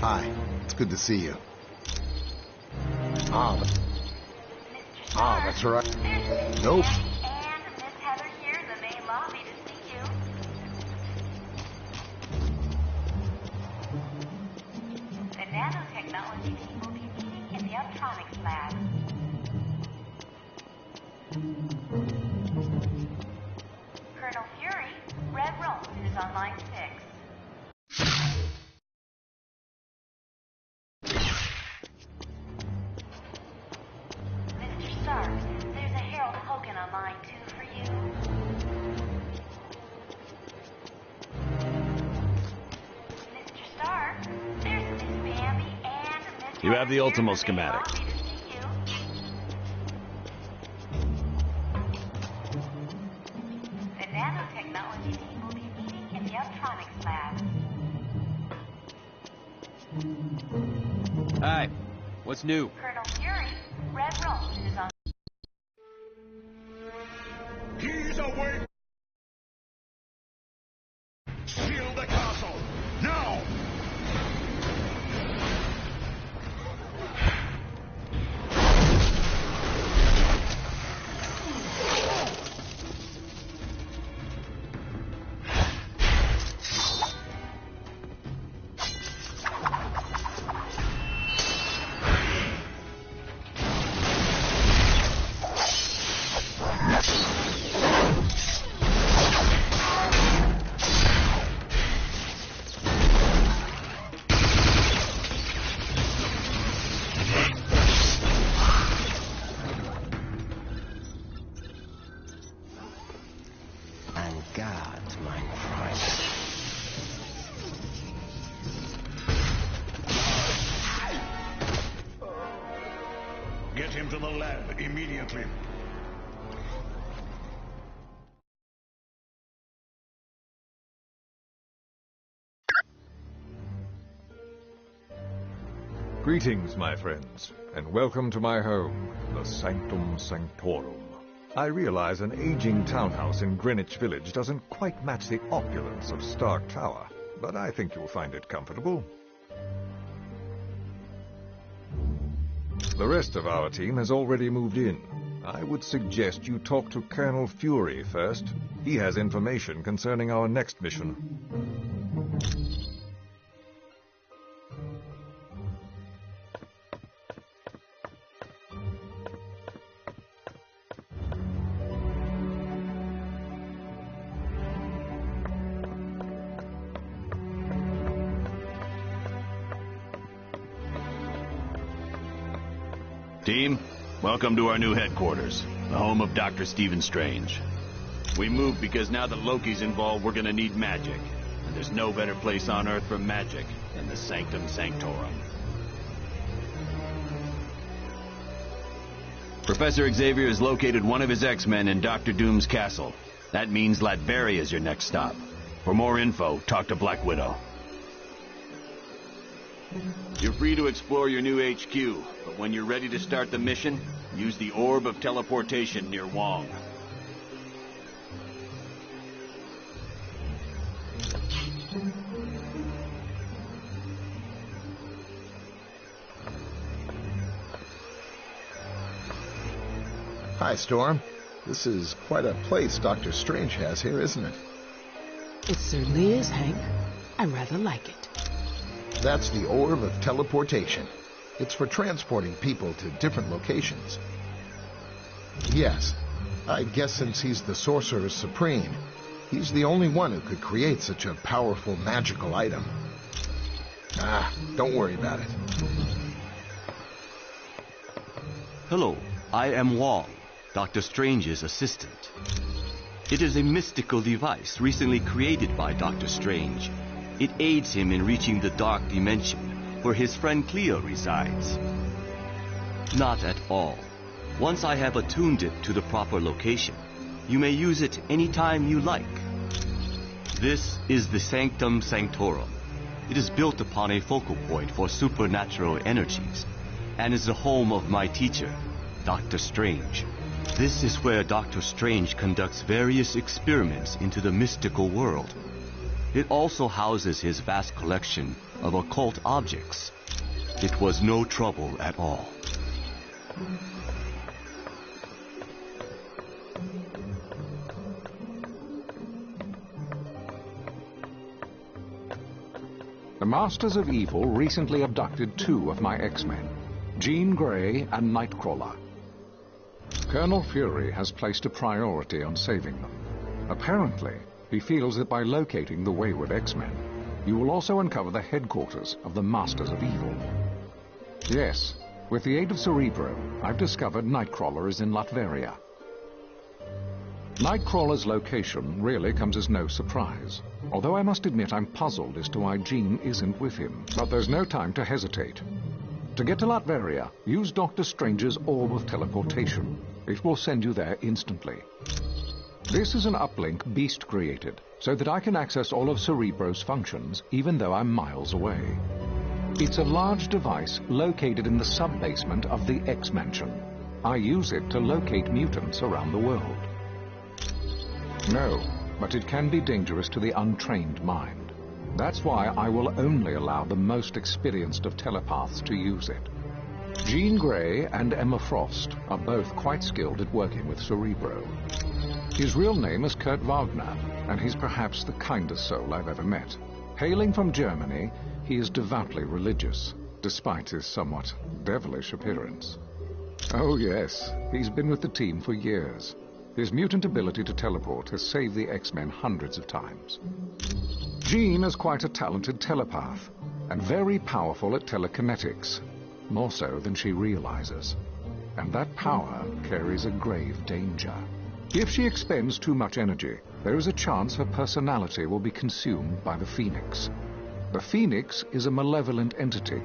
Hi, it's good to see you. That's right. Nope. And Miss Heather here in the main lobby to see you. The nanotechnology team will be meeting in the electronics lab. Colonel Fury, Red Rome is on line 6. Mr. Stark, there's a Harold Hogan on line 2 for you. Mr. Stark, there's Miss Bambi and Miss... You have the Ultimo schematic. Lobby to see you. The nanotechnology team will be meeting in the electronics lab. Hi, what's new? Colonel Fury, Red Rome is on... He's awake! Seal the castle! Now! Get him to the lab immediately. Greetings, my friends, and welcome to my home, the Sanctum Sanctorum. I realize an aging townhouse in Greenwich Village doesn't quite match the opulence of Stark Tower, but I think you'll find it comfortable. The rest of our team has already moved in. I would suggest you talk to Colonel Fury first. He has information concerning our next mission. Team, welcome to our new headquarters, the home of Dr. Stephen Strange. We moved because now that Loki's involved, we're gonna need magic. And there's no better place on Earth for magic than the Sanctum Sanctorum. Professor Xavier has located one of his X-Men in Dr. Doom's castle. That means Latveria is your next stop. For more info, talk to Black Widow. You're free to explore your new HQ, but when you're ready to start the mission, use the Orb of Teleportation near Wong. Hi, Storm. This is quite a place Dr. Strange has here, isn't it? It certainly is, Hank. I rather like it. That's the Orb of Teleportation. It's for transporting people to different locations. Yes, I guess since he's the Sorcerer Supreme, he's the only one who could create such a powerful magical item. Don't worry about it. Hello, I am Wong, Dr. Strange's assistant. It is a mystical device recently created by Dr. Strange. It aids him in reaching the dark dimension, where his friend Cleo resides. Not at all. Once I have attuned it to the proper location, you may use it anytime you like. This is the Sanctum Sanctorum. It is built upon a focal point for supernatural energies, and is the home of my teacher, Dr. Strange. This is where Dr. Strange conducts various experiments into the mystical world. It also houses his vast collection of occult objects. It was no trouble at all. The Masters of Evil recently abducted 2 of my X-Men, Jean Grey and Nightcrawler. Colonel Fury has placed a priority on saving them. Apparently, he feels that by locating the wayward X-Men, you will also uncover the headquarters of the Masters of Evil. Yes, with the aid of Cerebro, I've discovered Nightcrawler is in Latveria. Nightcrawler's location really comes as no surprise, although I must admit I'm puzzled as to why Jean isn't with him. But there's no time to hesitate. To get to Latveria, use Dr. Strange's Orb of Teleportation. It will send you there instantly. This is an uplink Beast created, so that I can access all of Cerebro's functions, even though I'm miles away. It's a large device located in the sub-basement of the X-Mansion. I use it to locate mutants around the world. No, but it can be dangerous to the untrained mind. That's why I will only allow the most experienced of telepaths to use it. Jean Grey and Emma Frost are both quite skilled at working with Cerebro. His real name is Kurt Wagner, and he's perhaps the kindest soul I've ever met. Hailing from Germany, he is devoutly religious, despite his somewhat devilish appearance. Oh yes, he's been with the team for years. His mutant ability to teleport has saved the X-Men hundreds of times. Jean is quite a talented telepath, and very powerful at telekinetics, more so than she realizes. And that power carries a grave danger. If she expends too much energy, there is a chance her personality will be consumed by the Phoenix. The Phoenix is a malevolent entity,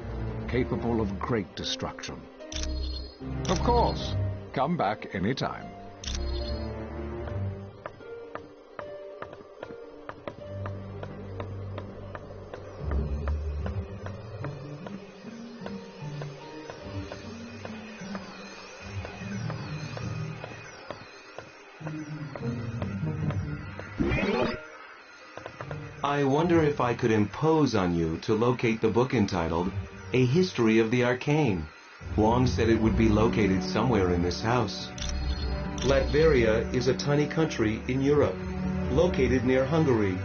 capable of great destruction. Of course, come back anytime. I wonder if I could impose on you to locate the book entitled A History of the Arcane. Wong said it would be located somewhere in this house. Latveria is a tiny country in Europe, located near Hungary.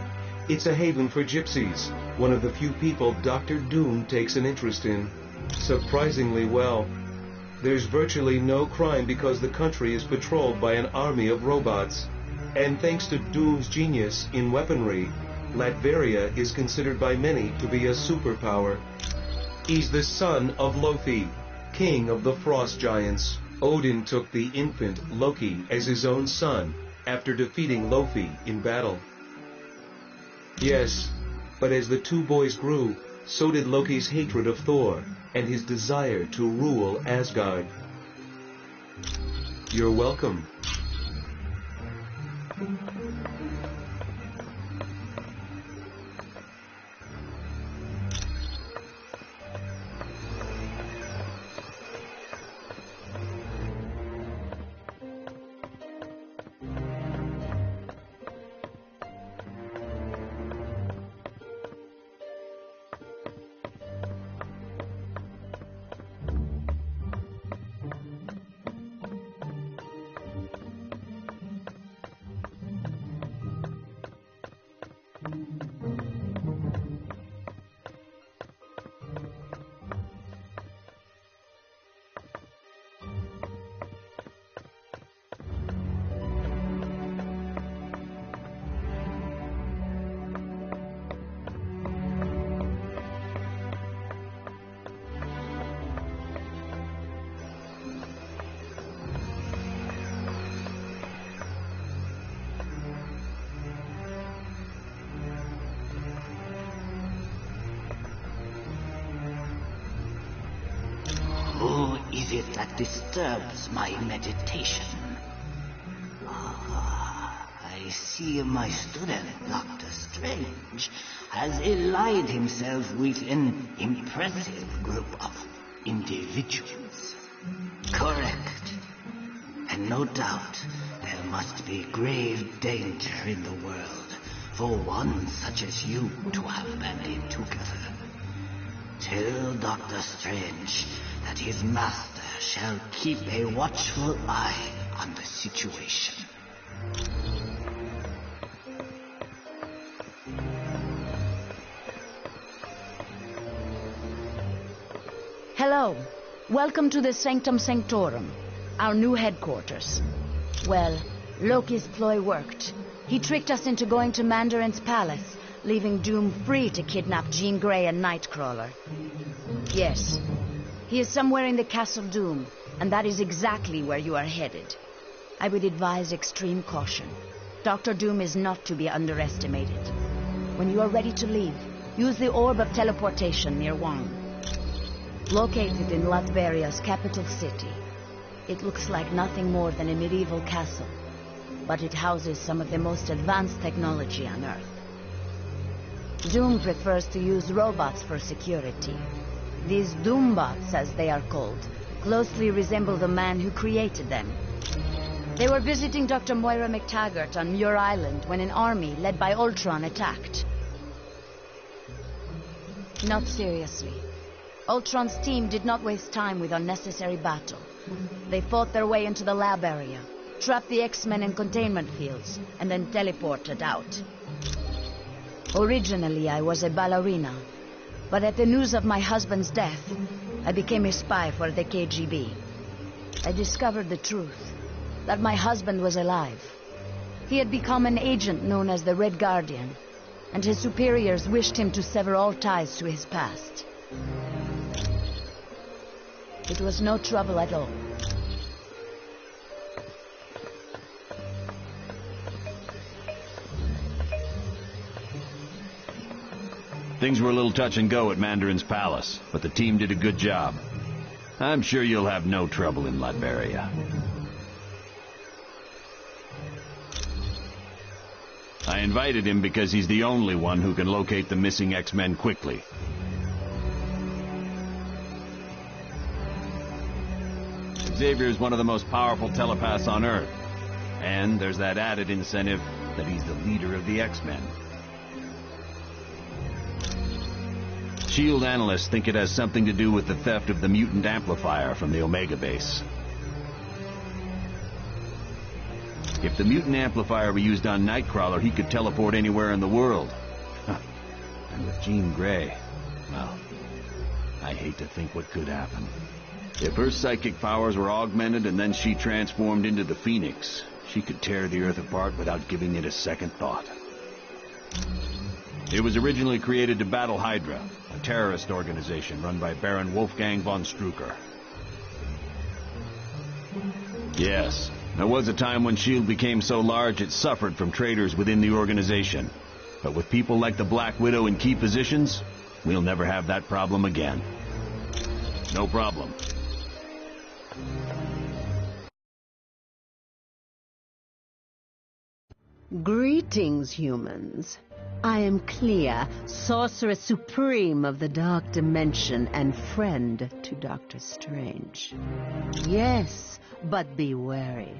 It's a haven for gypsies, one of the few people Dr. Doom takes an interest in. Surprisingly well. There's virtually no crime because the country is patrolled by an army of robots. And thanks to Doom's genius in weaponry, Latveria is considered by many to be a superpower. He's the son of Loki, king of the frost giants. Odin took the infant Loki as his own son after defeating Loki in battle. Yes, but as the 2 boys grew, so did Loki's hatred of Thor and his desire to rule Asgard. You're welcome. Who is it that disturbs my meditation? I see my student, Dr. Strange, has allied himself with an impressive group of individuals. Correct. And no doubt there must be grave danger in the world for one such as you to have banded together. Tell Dr. Strange that his master shall keep a watchful eye on the situation. Hello. Welcome to the Sanctum Sanctorum, our new headquarters. Well, Loki's ploy worked. He tricked us into going to Mandarin's palace, leaving Doom free to kidnap Jean Grey and Nightcrawler. Yes, he is somewhere in the Castle Doom, and that is exactly where you are headed. I would advise extreme caution. Dr. Doom is not to be underestimated. When you are ready to leave, use the Orb of Teleportation near Wang. Located in Latveria's capital city, it looks like nothing more than a medieval castle, but it houses some of the most advanced technology on Earth. Doom prefers to use robots for security. These Doombots, as they are called, closely resemble the man who created them. They were visiting Dr. Moira McTaggart on Muir Island when an army led by Ultron attacked. Not seriously. Ultron's team did not waste time with unnecessary battle. They fought their way into the lab area, trapped the X-Men in containment fields, and then teleported out. Originally, I was a ballerina, but at the news of my husband's death, I became a spy for the KGB. I discovered the truth, that my husband was alive. He had become an agent known as the Red Guardian, and his superiors wished him to sever all ties to his past. It was no trouble at all. Things were a little touch and go at Mandarin's palace, but the team did a good job. I'm sure you'll have no trouble in Latveria. I invited him because he's the only one who can locate the missing X-Men quickly. Xavier is one of the most powerful telepaths on Earth. And there's that added incentive that he's the leader of the X-Men. S.H.I.E.L.D. analysts think it has something to do with the theft of the mutant amplifier from the Omega base. If the mutant amplifier were used on Nightcrawler, he could teleport anywhere in the world. And with Jean Grey, well, I hate to think what could happen. If her psychic powers were augmented and then she transformed into the Phoenix, she could tear the Earth apart without giving it a second thought. It was originally created to battle Hydra, a terrorist organization run by Baron Wolfgang von Strucker. Yes, there was a time when S.H.I.E.L.D. became so large it suffered from traitors within the organization. But with people like the Black Widow in key positions, we'll never have that problem again. No problem. Greetings, humans. I am Clea, Sorceress Supreme of the Dark Dimension and friend to Dr. Strange. Yes, but be wary.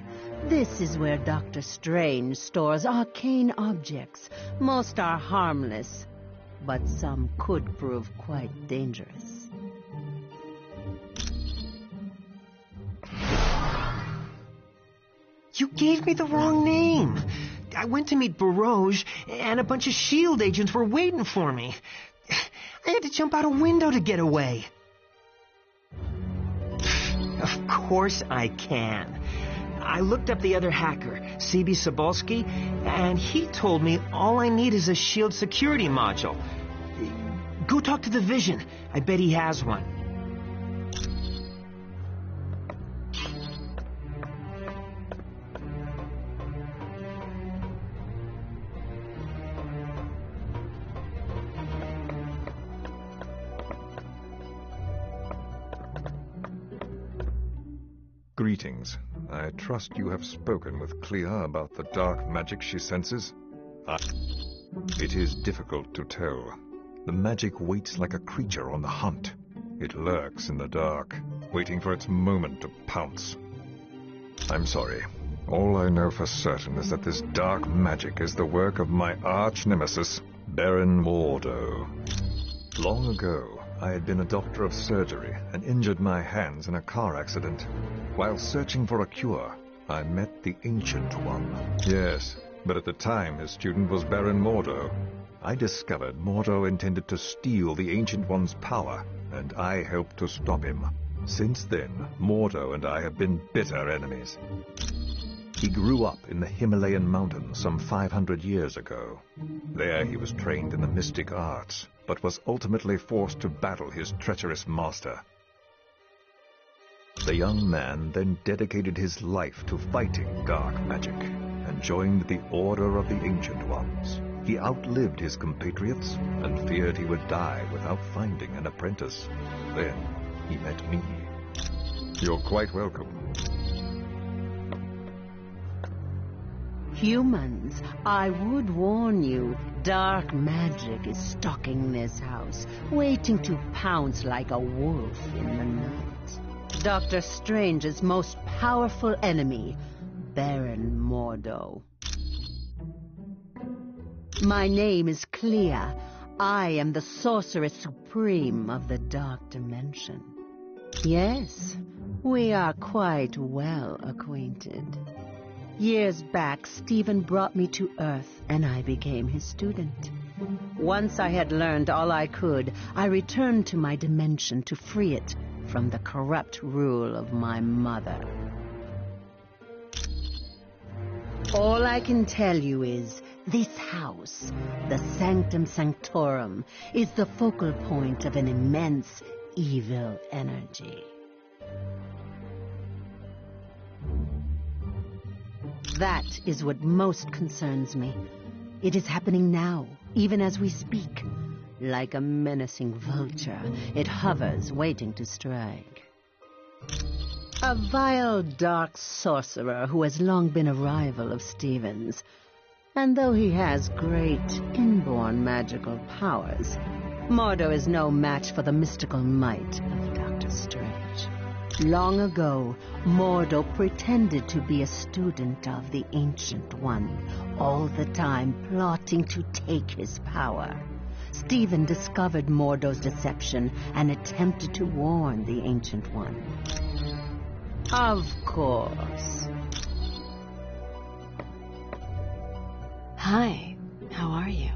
This is where Dr. Strange stores arcane objects. Most are harmless, but some could prove quite dangerous. You gave me the wrong name. I went to meet Barouge, and a bunch of S.H.I.E.L.D. agents were waiting for me. I had to jump out a window to get away. Of course I can. I looked up the other hacker, C.B. Sobolski, and he told me all I need is a S.H.I.E.L.D. security module. Go talk to the Vision. I bet he has one. Greetings. I trust you have spoken with Clea about the dark magic she senses? It is difficult to tell. The magic waits like a creature on the hunt. It lurks in the dark, waiting for its moment to pounce. I'm sorry. All I know for certain is that this dark magic is the work of my arch-nemesis, Baron Mordo. Long ago, I had been a doctor of surgery and injured my hands in a car accident. While searching for a cure, I met the Ancient One. Yes, but at the time his student was Baron Mordo. I discovered Mordo intended to steal the Ancient One's power, and I helped to stop him. Since then, Mordo and I have been bitter enemies. He grew up in the Himalayan mountains some 500 years ago. There he was trained in the mystic arts, but was ultimately forced to battle his treacherous master. The young man then dedicated his life to fighting dark magic, and joined the Order of the Ancient Ones. He outlived his compatriots, and feared he would die without finding an apprentice. Then he met me. You're quite welcome. Humans, I would warn you, dark magic is stalking this house, waiting to pounce like a wolf in the night. Dr. Strange's most powerful enemy, Baron Mordo. My name is Clea. I am the Sorceress Supreme of the Dark Dimension. Yes, we are quite well acquainted. Years back, Stephen brought me to Earth, and I became his student. Once I had learned all I could, I returned to my dimension to free it from the corrupt rule of my mother. All I can tell you is, this house, the Sanctum Sanctorum, is the focal point of an immense evil energy. That is what most concerns me. It is happening now, even as we speak. Like a menacing vulture, it hovers, waiting to strike. A vile, dark sorcerer who has long been a rival of Stephen's. And though he has great inborn magical powers, Mordo is no match for the mystical might of Dr. Strange. Long ago, Mordo pretended to be a student of the Ancient One, all the time plotting to take his power. Stephen discovered Mordo's deception and attempted to warn the Ancient One. Of course. Hi, how are you?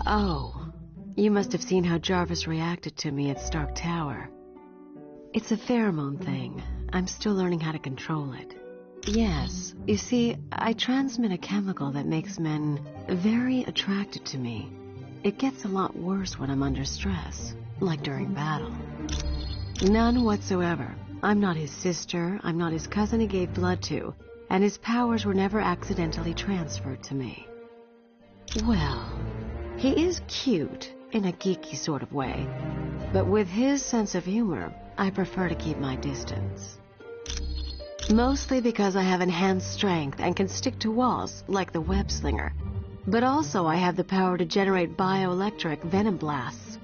Oh, you must have seen how Jarvis reacted to me at Stark Tower. It's a pheromone thing. I'm still learning how to control it. Yes, you see, I transmit a chemical that makes men very attracted to me. It gets a lot worse when I'm under stress, like during battle. None whatsoever. I'm not his sister, I'm not his cousin he gave blood to, and his powers were never accidentally transferred to me. Well, he is cute, in a geeky sort of way, but with his sense of humor, I prefer to keep my distance. Mostly because I have enhanced strength and can stick to walls, like the web slinger, but also I have the power to generate bioelectric venom blasts.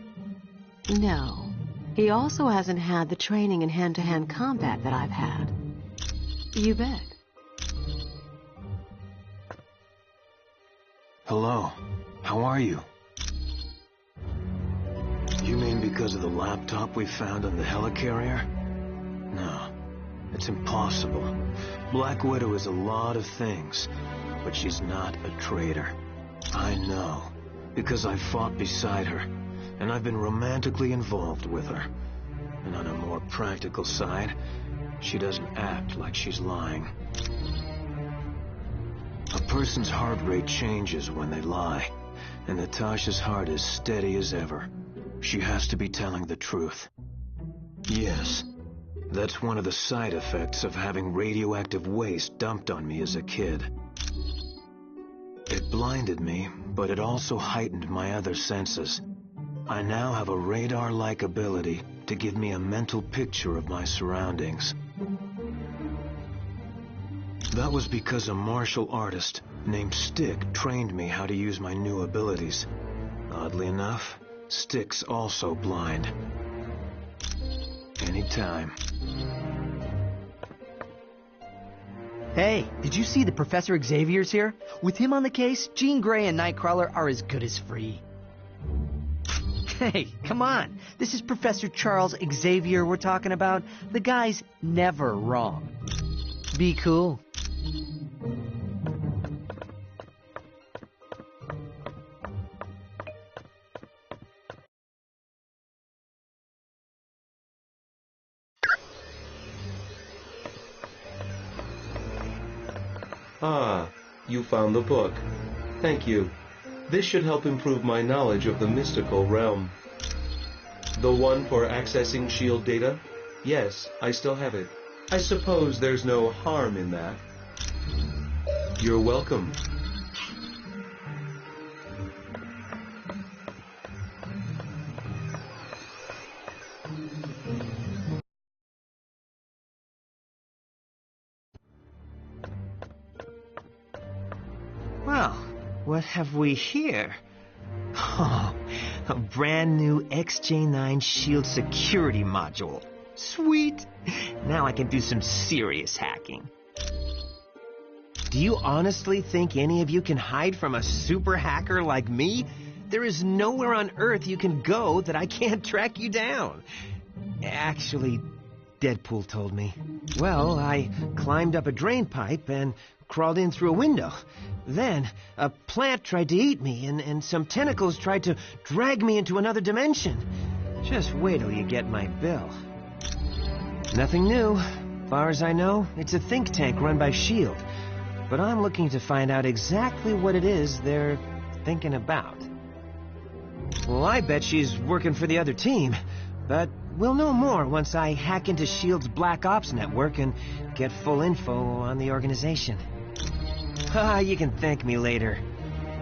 No, he also hasn't had the training in hand-to-hand combat that I've had. You bet. Hello. How are you? You mean because of the laptop we found on the helicarrier? No, it's impossible. Black Widow is a lot of things, but she's not a traitor. I know, because I fought beside her, and I've been romantically involved with her. And on a more practical side, she doesn't act like she's lying. A person's heart rate changes when they lie, and Natasha's heart is steady as ever. She has to be telling the truth. Yes, that's one of the side effects of having radioactive waste dumped on me as a kid. It blinded me, but it also heightened my other senses. I now have a radar-like ability to give me a mental picture of my surroundings. That was because a martial artist named Stick trained me how to use my new abilities. Oddly enough, Stick's also blind. Anytime. Hey, did you see that Professor Xavier's here? With him on the case, Jean Grey and Nightcrawler are as good as free. Hey, come on. This is Professor Charles Xavier we're talking about. The guy's never wrong. Be cool. Ah, you found the book. Thank you. This should help improve my knowledge of the mystical realm. The one for accessing S.H.I.E.L.D. data? Yes, I still have it. I suppose there's no harm in that. You're welcome. Well, what have we here? Oh, a brand new XJ9 Shield security module. Sweet! Now I can do some serious hacking. Do you honestly think any of you can hide from a super hacker like me? There is nowhere on Earth you can go that I can't track you down. Actually, Deadpool told me. Well, I climbed up a drain pipe and crawled in through a window. Then, a plant tried to eat me, and some tentacles tried to drag me into another dimension. Just wait till you get my bill. Nothing new. Far as I know, it's a think tank run by S.H.I.E.L.D. But I'm looking to find out exactly what it is they're thinking about. Well, I bet she's working for the other team. But we'll know more once I hack into S.H.I.E.L.D.'s Black Ops network and get full info on the organization. You can thank me later.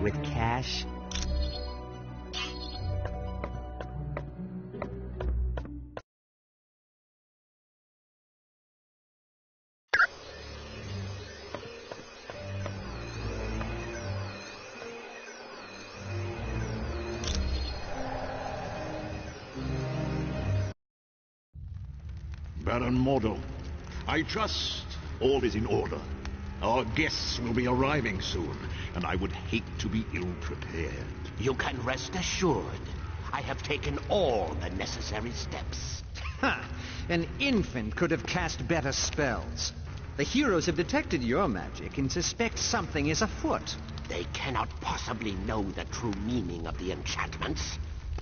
With cash. Baron Mordo, I trust all is in order. Our guests will be arriving soon, and I would hate to be ill-prepared. You can rest assured. I have taken all the necessary steps. Ha! An infant could have cast better spells. The heroes have detected your magic and suspect something is afoot. They cannot possibly know the true meaning of the enchantments.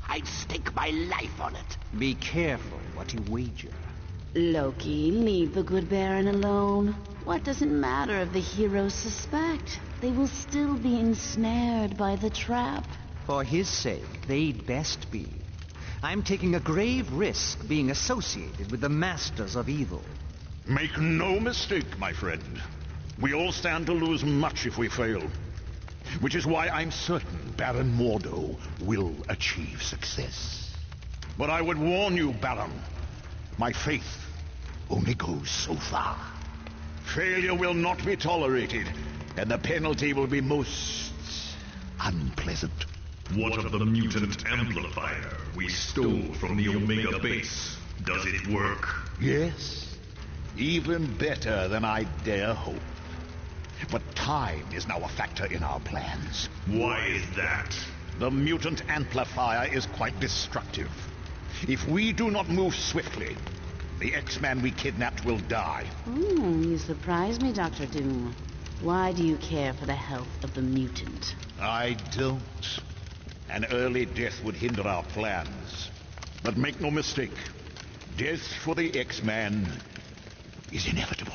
I'd stake my life on it. Be careful what you wager. Loki, leave the good Baron alone. What does it matter if the heroes suspect? They will still be ensnared by the trap. For his sake, they'd best be. I'm taking a grave risk being associated with the masters of evil. Make no mistake, my friend. We all stand to lose much if we fail. Which is why I'm certain Baron Mordo will achieve success. But I would warn you, Baron, my faith only goes so far. Failure will not be tolerated, and the penalty will be most unpleasant. What of the mutant amplifier we stole from the Omega base? Does it work? Yes, even better than I dare hope. But time is now a factor in our plans. Why is that? The mutant amplifier is quite destructive. If we do not move swiftly, the X-Man we kidnapped will die. You surprise me, Dr. Doom. Why do you care for the health of the mutant? I don't. An early death would hinder our plans. But make no mistake, death for the X-Man is inevitable.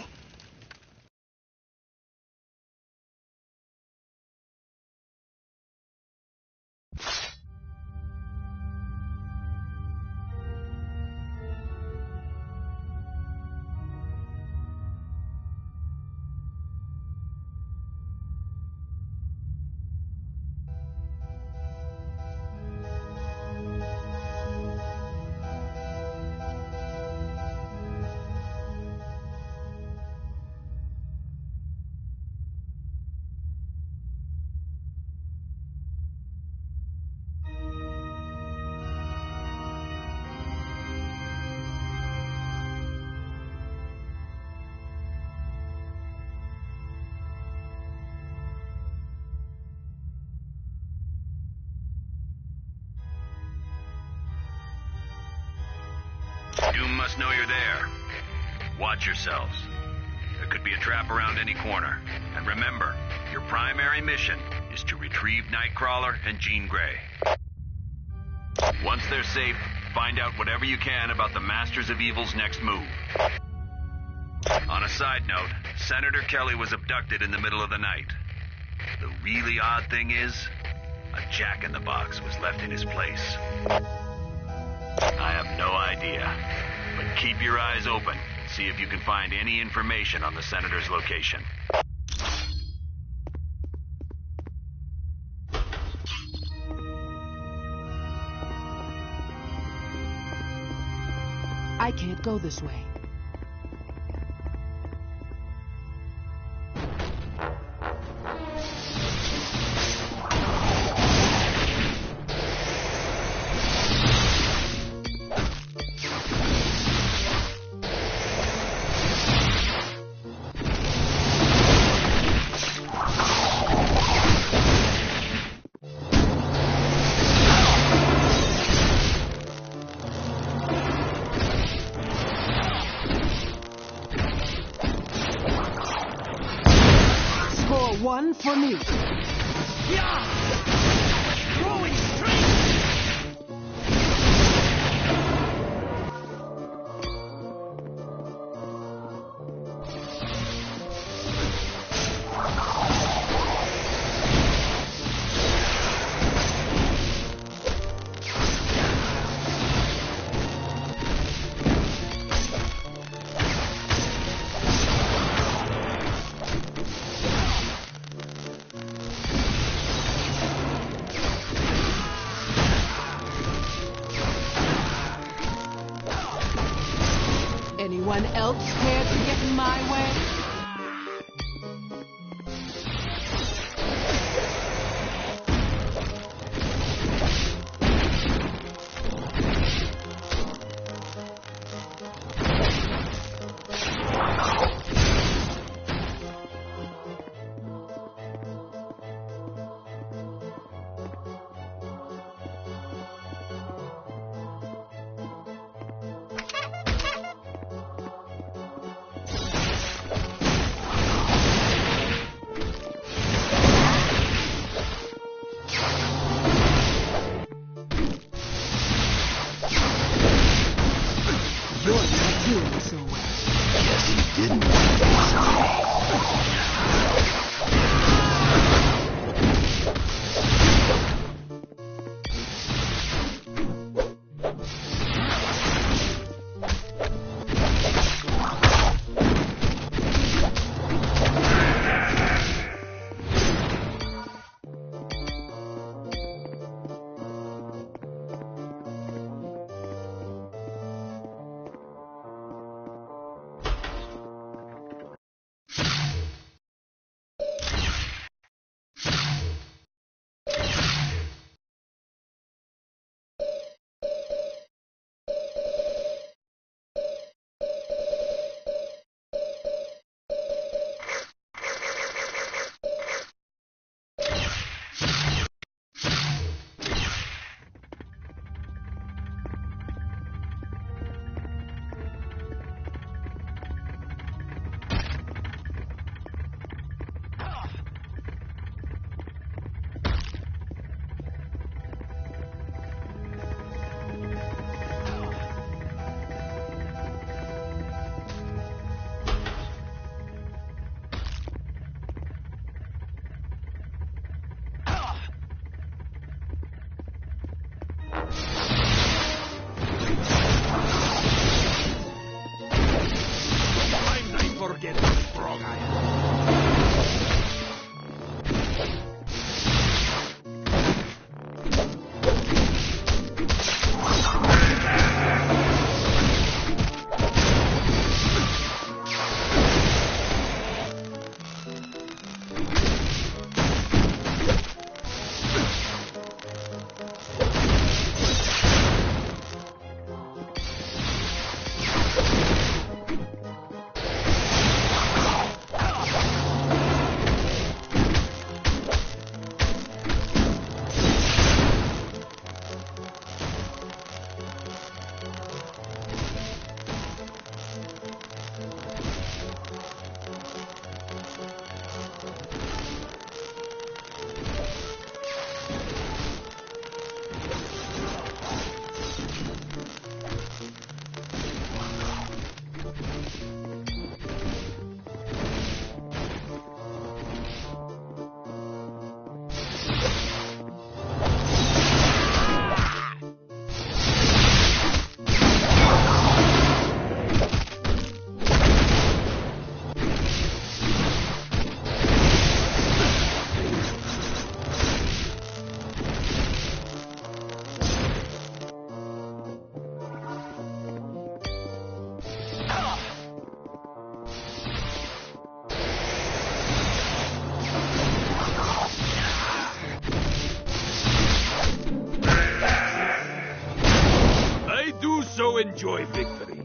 Doom must know you're there. Watch yourselves. There could be a trap around any corner. And remember, your primary mission is to retrieve Nightcrawler and Jean Grey. Once they're safe, find out whatever you can about the Masters of Evil's next move. On a side note, Senator Kelly was abducted in the middle of the night. The really odd thing is, a jack-in-the-box was left in his place. I have no idea, but keep your eyes open. See if you can find any information on the Senator's location. I can't go this way. One for me. Throwing strength! Anyone else care to get in my way? to enjoy victory.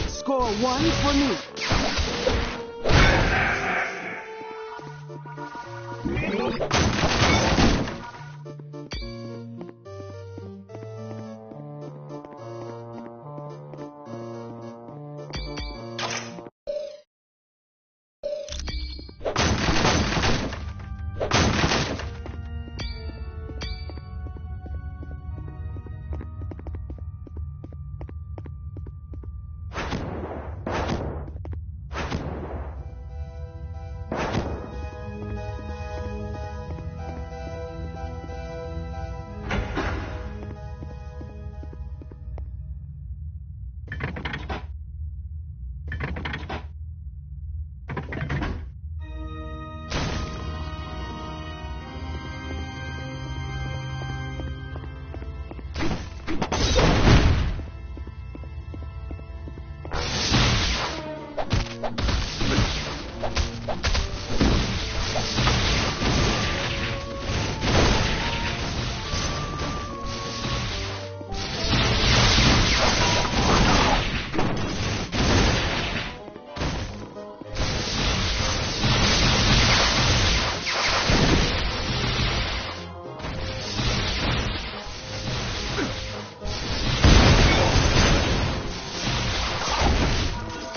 Score 1 for me.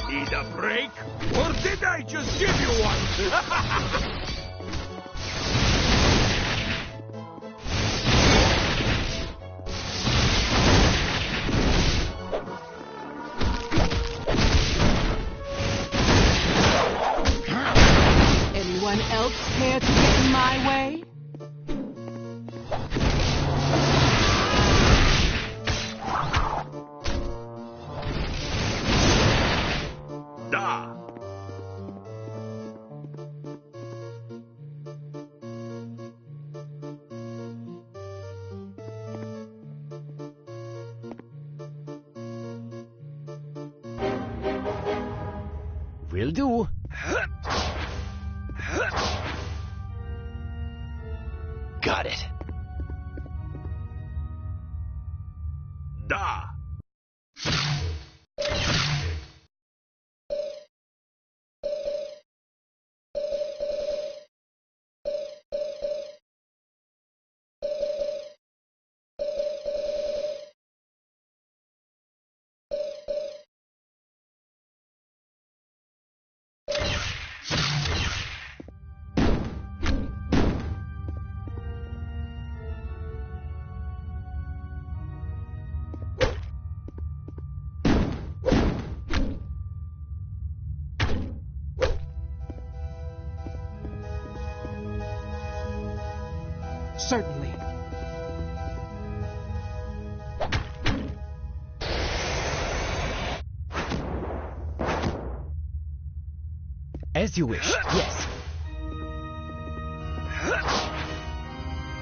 Need a break? Or did I just give you one? Anyone else care to get in my way? Da! Will do. Got it. Da! Certainly. As you wish, yes.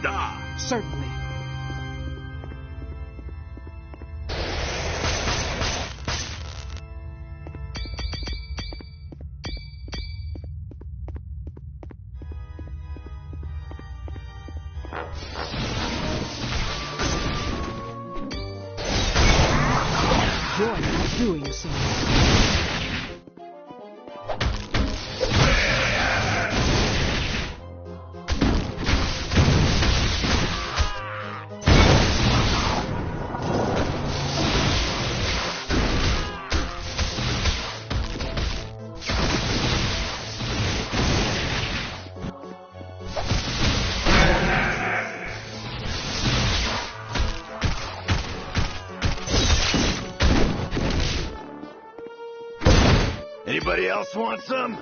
Da! Certainly. You're not doing so. Anybody else want some?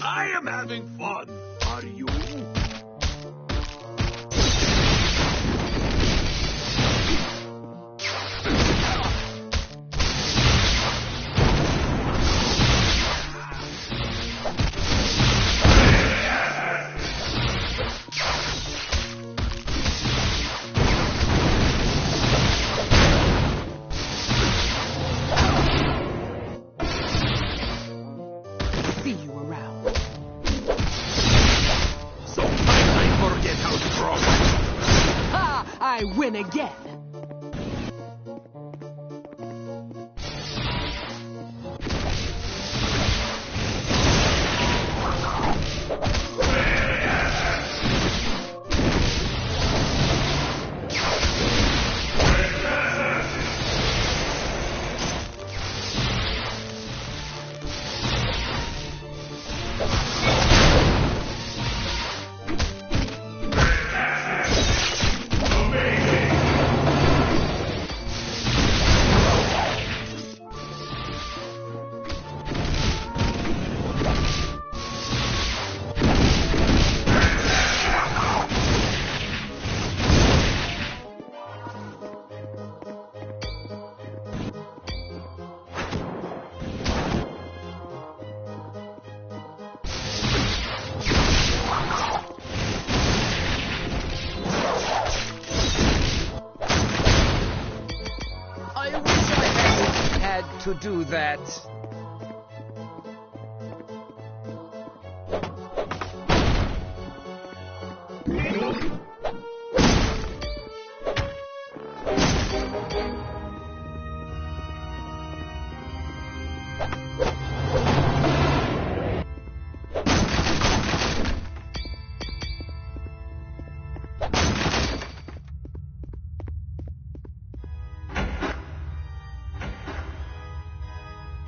I am having fun. Are you? See you around. Sometimes I forget how strong I am. Ha! I win again. To do that.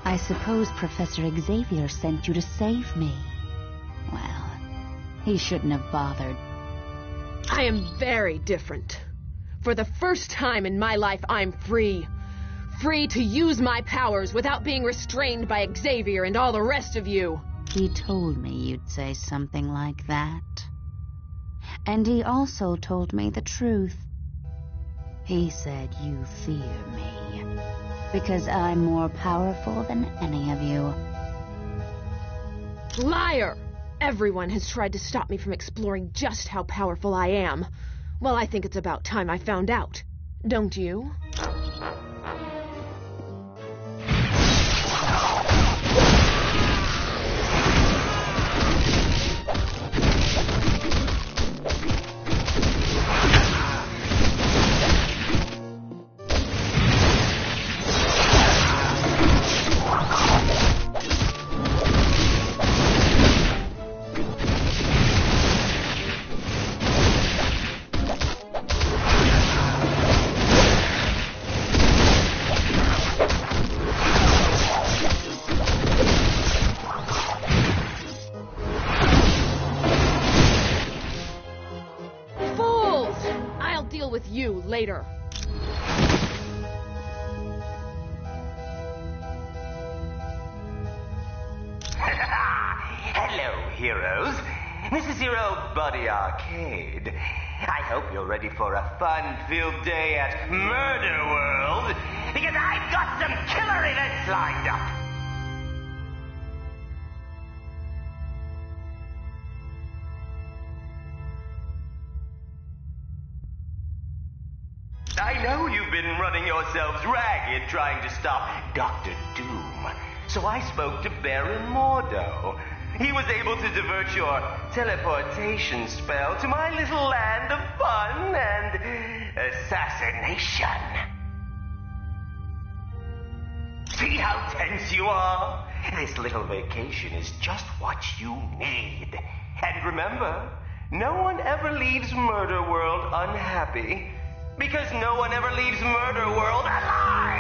I suppose Professor Xavier sent you to save me. Well, he shouldn't have bothered. I am very different. For the first time in my life, I'm free. Free to use my powers without being restrained by Xavier and all the rest of you. He told me you'd say something like that. And he also told me the truth. He said you fear me. Because I'm more powerful than any of you. Liar! Everyone has tried to stop me from exploring just how powerful I am. Well, I think it's about time I found out. Don't you? With you later. Hello, heroes. This is your old buddy Arcade. I hope you're ready for a fun-filled day at Murder World, because I've got some killer events lined up. I know you've been running yourselves ragged trying to stop Dr. Doom. So I spoke to Baron Mordo. He was able to divert your teleportation spell to my little land of fun and assassination. See how tense you are? This little vacation is just what you need. And remember, no one ever leaves Murder World unhappy. Because no one ever leaves Murder World alive!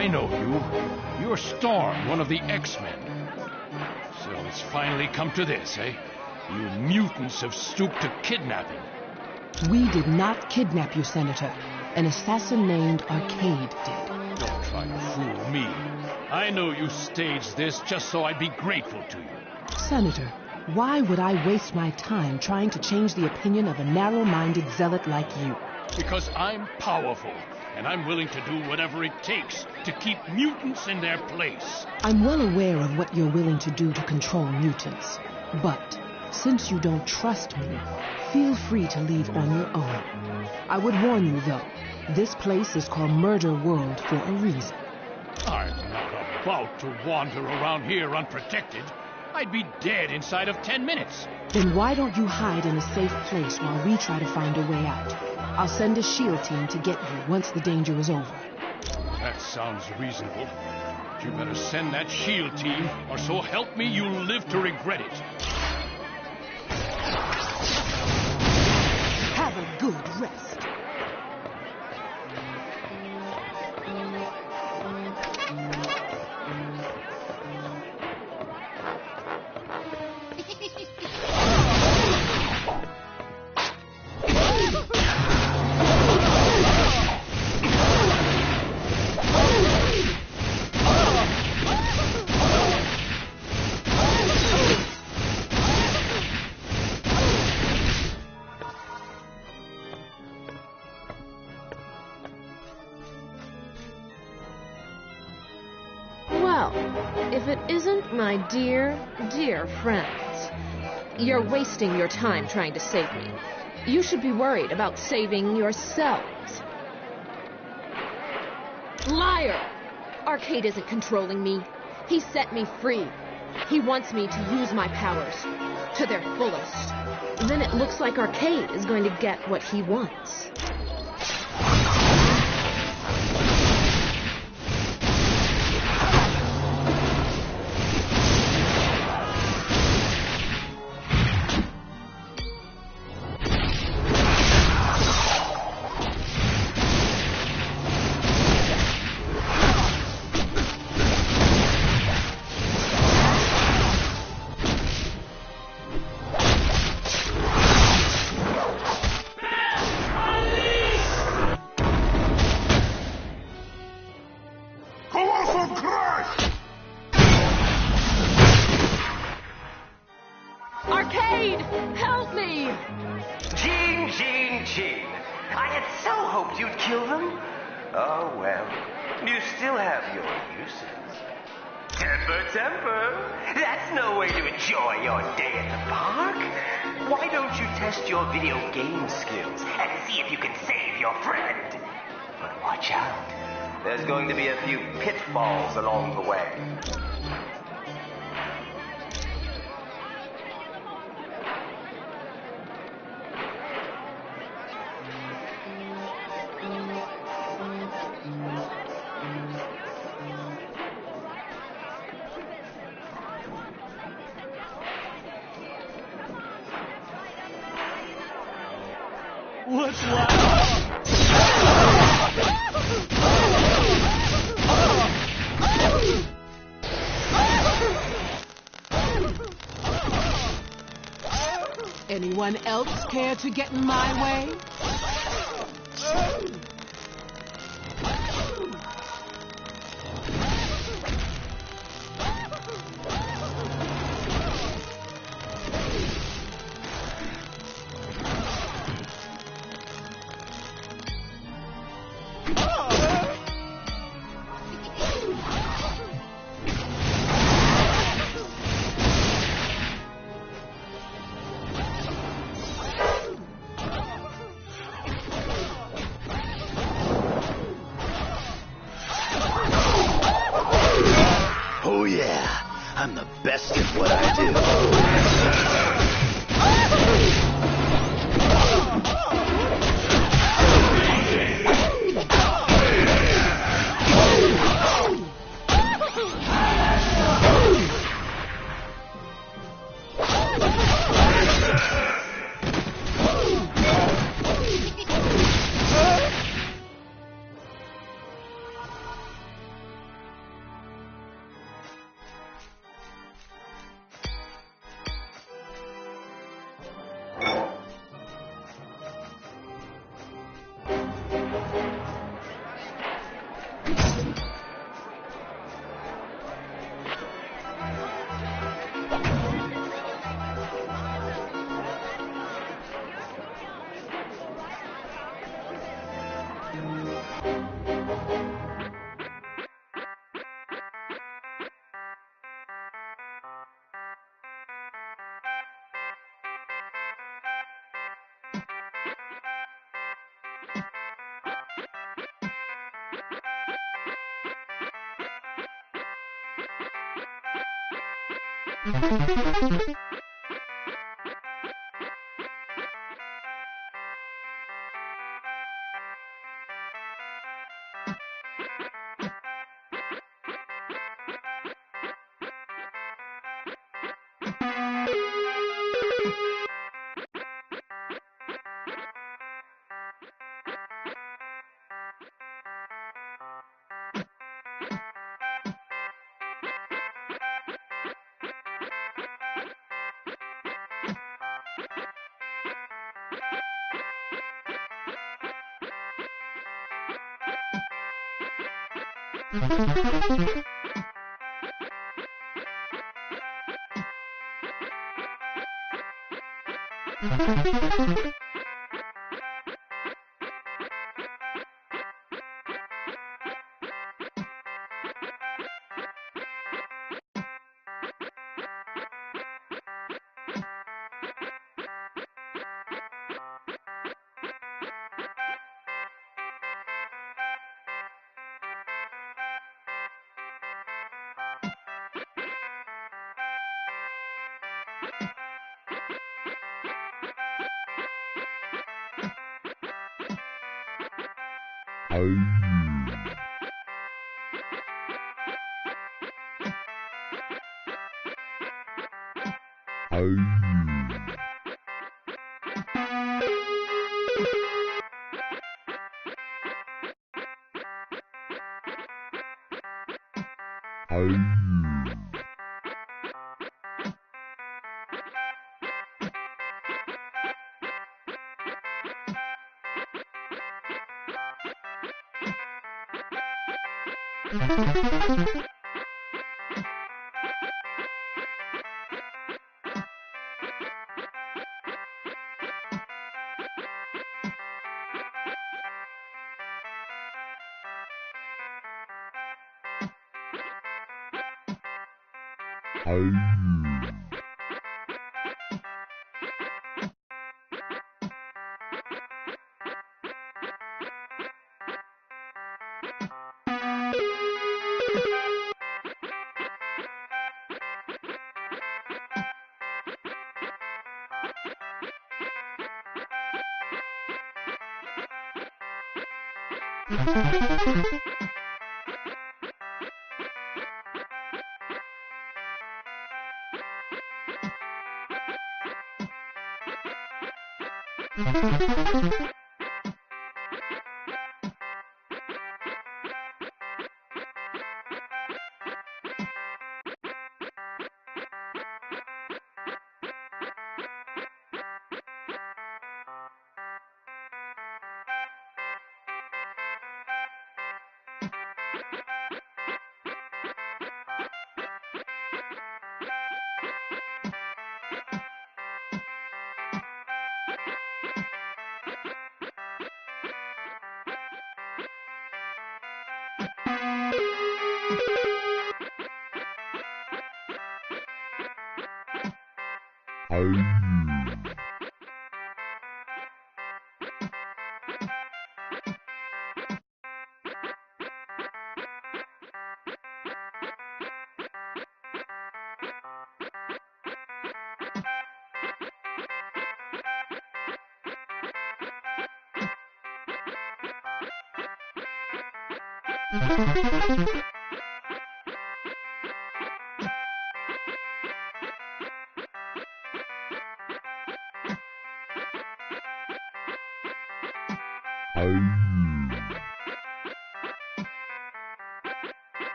I know you. You're Storm, one of the X-Men. So it's finally come to this, eh? You mutants have stooped to kidnapping. We did not kidnap you, Senator. An assassin named Arcade did. Don't try to fool me. I know you staged this just so I'd be grateful to you. Senator, why would I waste my time trying to change the opinion of a narrow-minded zealot like you? Because I'm powerful, and I'm willing to do whatever it takes to keep mutants in their place. I'm well aware of what you're willing to do to control mutants. But since you don't trust me, feel free to leave on your own. I would warn you, though, this place is called Murder World for a reason. I'm not about to wander around here unprotected. I'd be dead inside of 10 minutes. Then why don't you hide in a safe place while we try to find a way out? I'll send a SHIELD team to get you once the danger is over. That sounds reasonable. But you better send that SHIELD team, or so help me, you'll live to regret it. Have a good rest. If it isn't my dear, dear friends, you're wasting your time trying to save me. You should be worried about saving yourselves. Liar! Arcade isn't controlling me. He set me free. He wants me to use my powers to their fullest. Then it looks like Arcade is going to get what he wants. Arcade! Help me! Gene. I had so hoped you'd kill them. Oh, well. You still have your uses. Temper. That's no way to enjoy your day at the park. Why don't you test your video game skills and see if you can save your friend? But watch out. There's going to be a few pitfalls along the way. What's left? Anyone else care to get in my way? Oh yeah, I'm the best at what I do.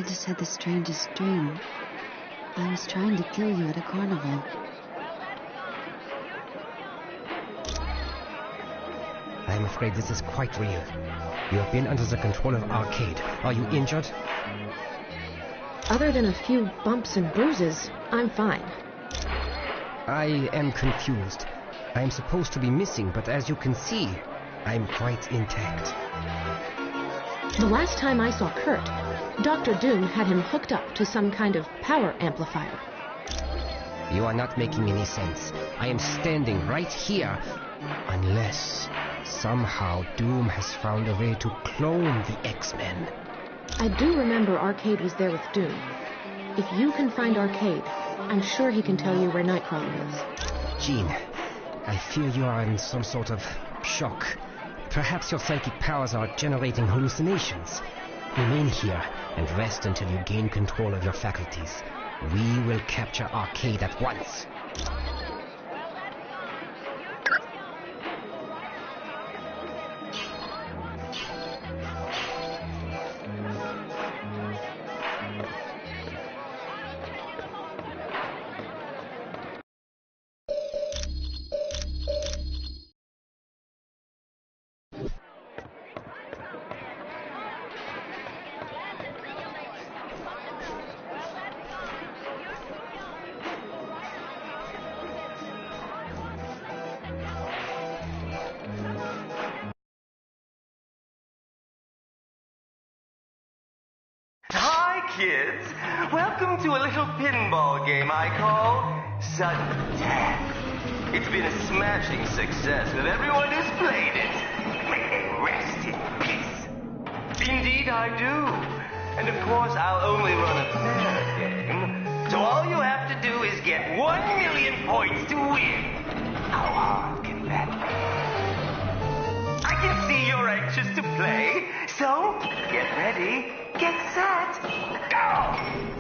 I just had the strangest dream. I was trying to kill you at a carnival. I'm afraid this is quite real. You have been under the control of Arcade. Are you injured? Other than a few bumps and bruises, I'm fine. I am confused. I am supposed to be missing, but as you can see, I'm quite intact. The last time I saw Kurt, Dr. Doom had him hooked up to some kind of power amplifier. You are not making any sense. I am standing right here. Unless somehow Doom has found a way to clone the X-Men. I do remember Arcade was there with Doom. If you can find Arcade, I'm sure he can tell you where Nightcrawler is. Jean, I fear you are in some sort of shock. Perhaps your psychic powers are generating hallucinations. Remain here and rest until you gain control of your faculties. We will capture Arcade at once. Hi, kids. Welcome to a little pinball game I call Sudden Death. It's been a smashing success with everyone who's played it. May they rest in peace. Indeed, I do. And of course, I'll only run a fair game. So all you have to do is get 1 million points to win. How hard can that be? I can see you're anxious to play, so get ready, get set, go!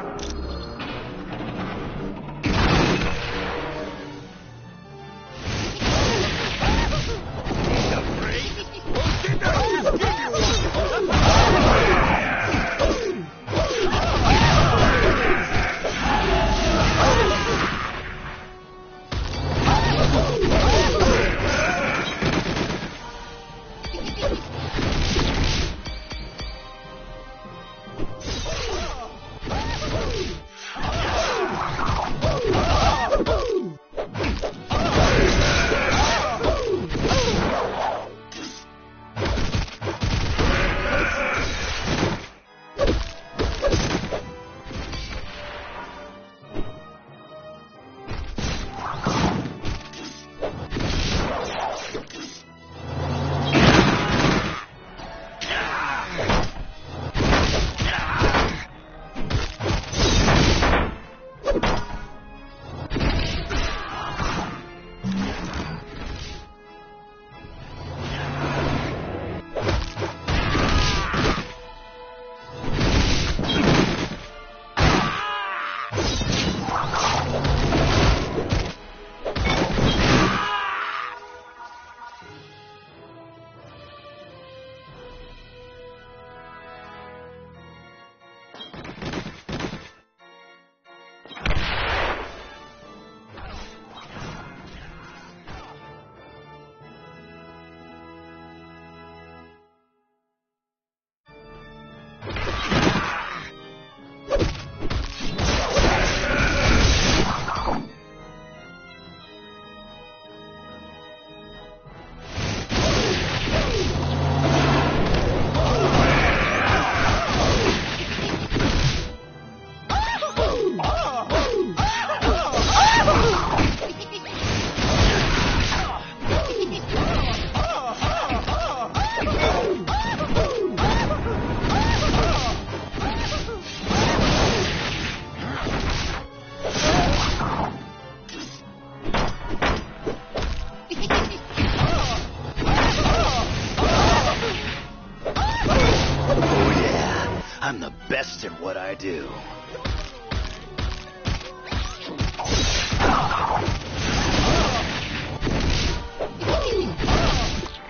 best at what I do.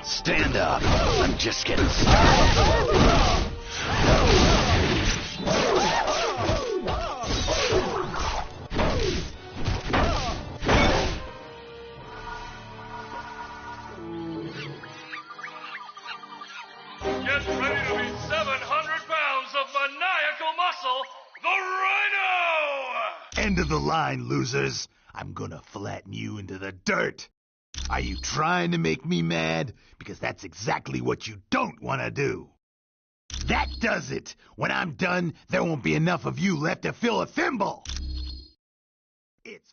Stand up. I'm just getting started. Get ready to be 700 pounds of maniacal muscle, the Rhino! End of the line, losers. I'm gonna flatten you into the dirt. Are you trying to make me mad? Because that's exactly what you don't want to do. That does it. When I'm done, there won't be enough of you left to fill a thimble. It's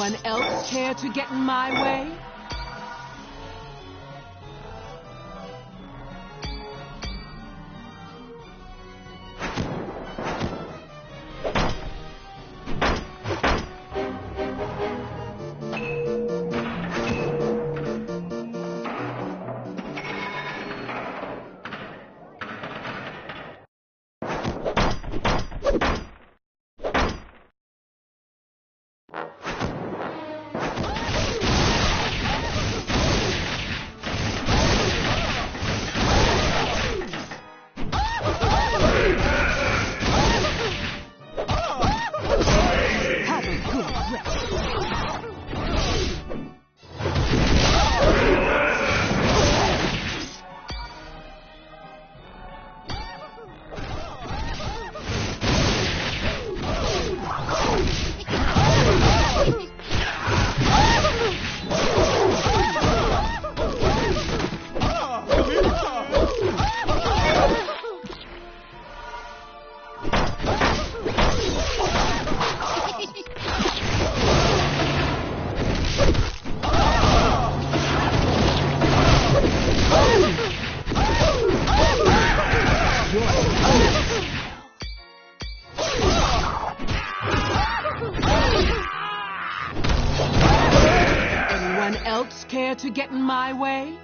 Anyone else care to get in my way? Anyone else care to get in my way?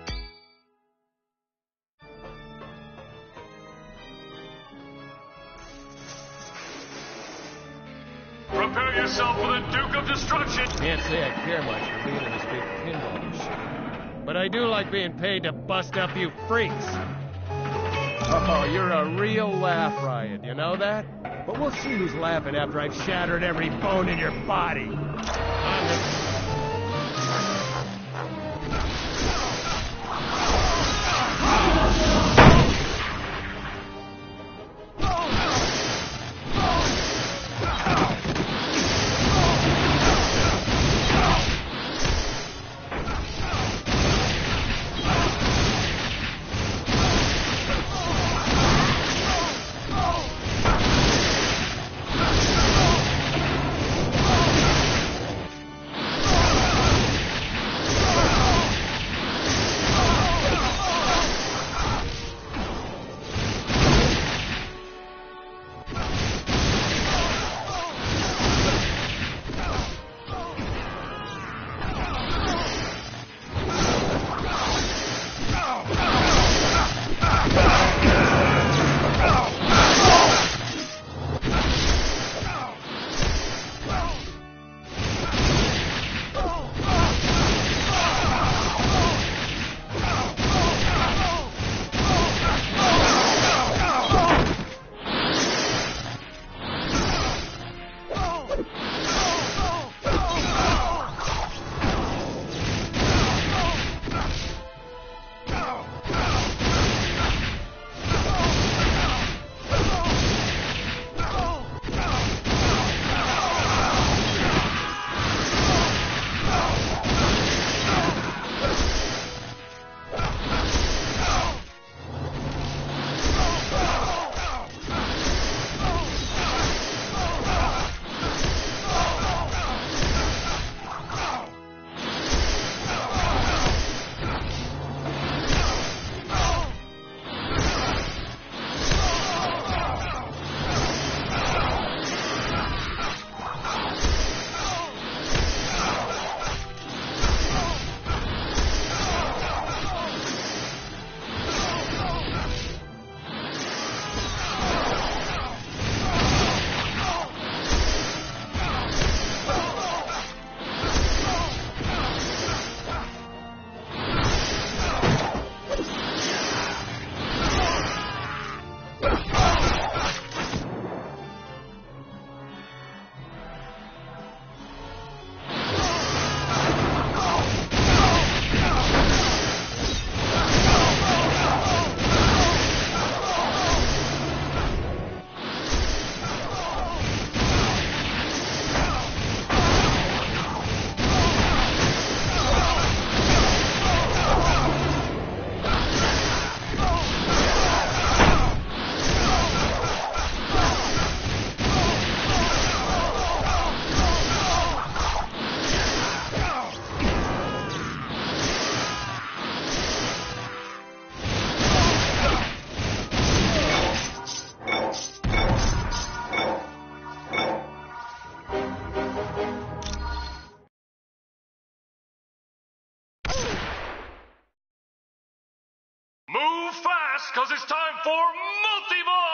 Prepare yourself for the Duke of Destruction! Can't say I care much for being in this big pinball machine. But I do like being paid to bust up you freaks. Oh, you're a real laugh riot, you know that? But we'll see who's laughing after I've shattered every bone in your body. because it's time for Multi-Ball!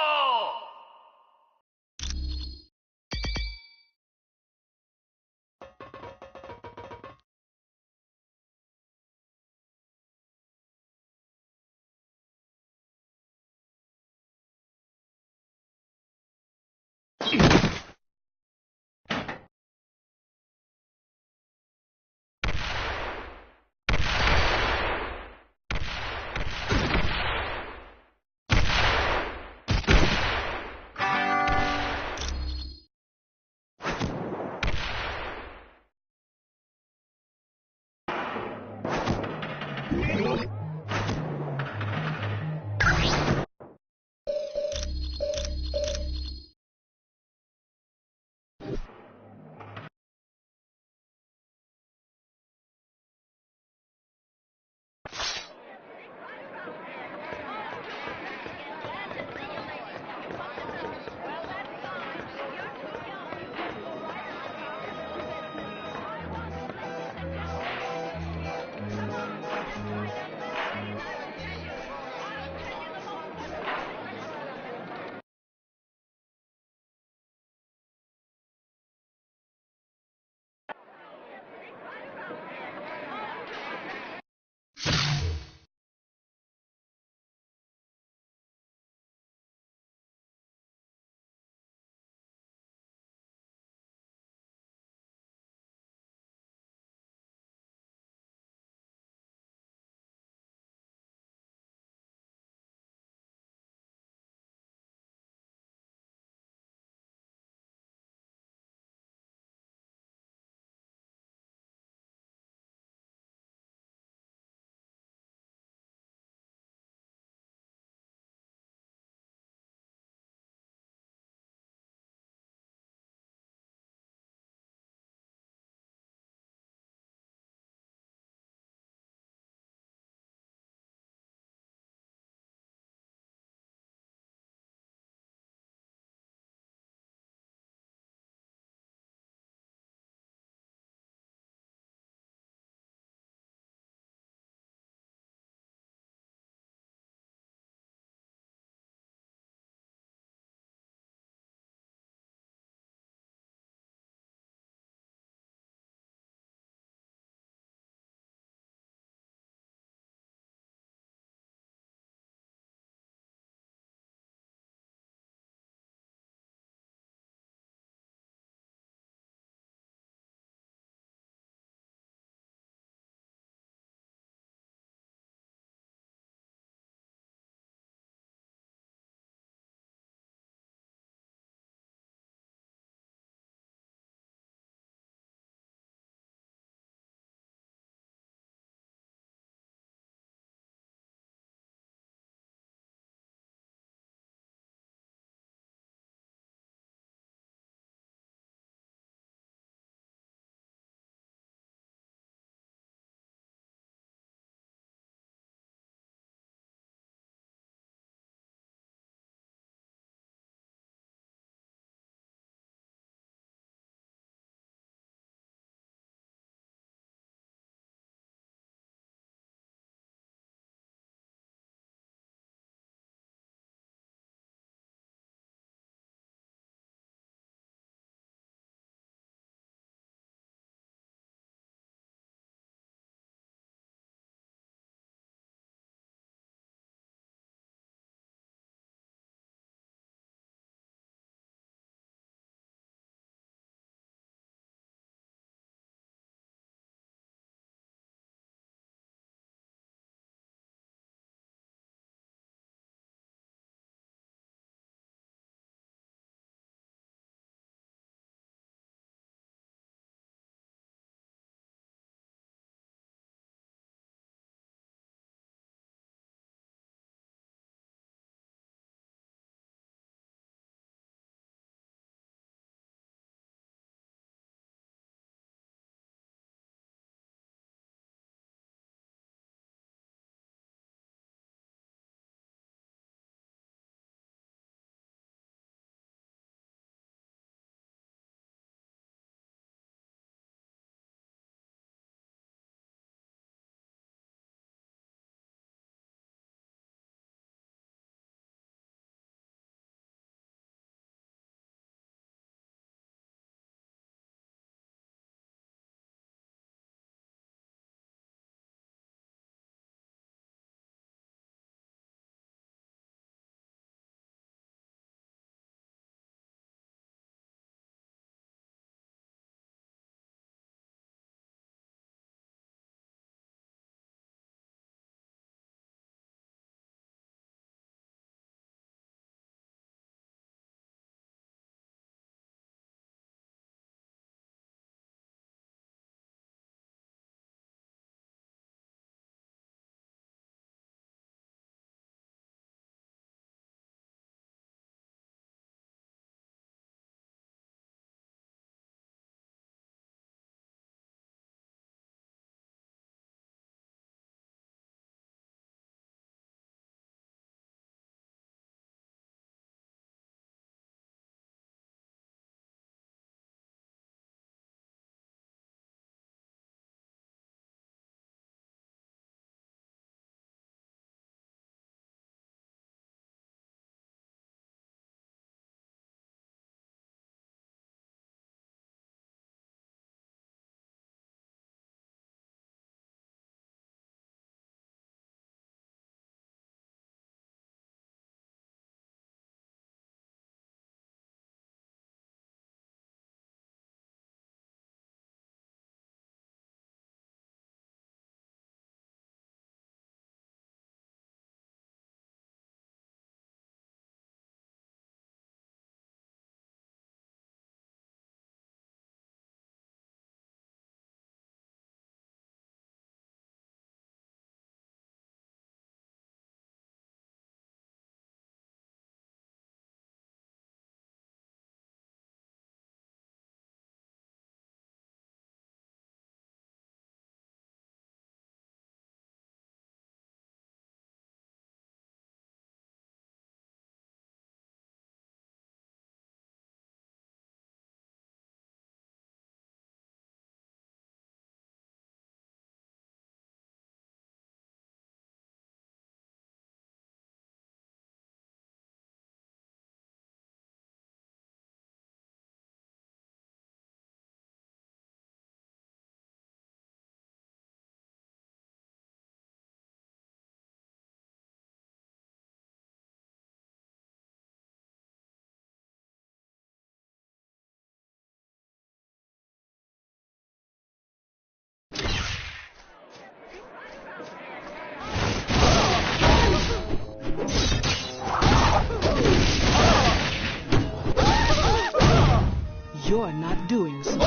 you're not doing so.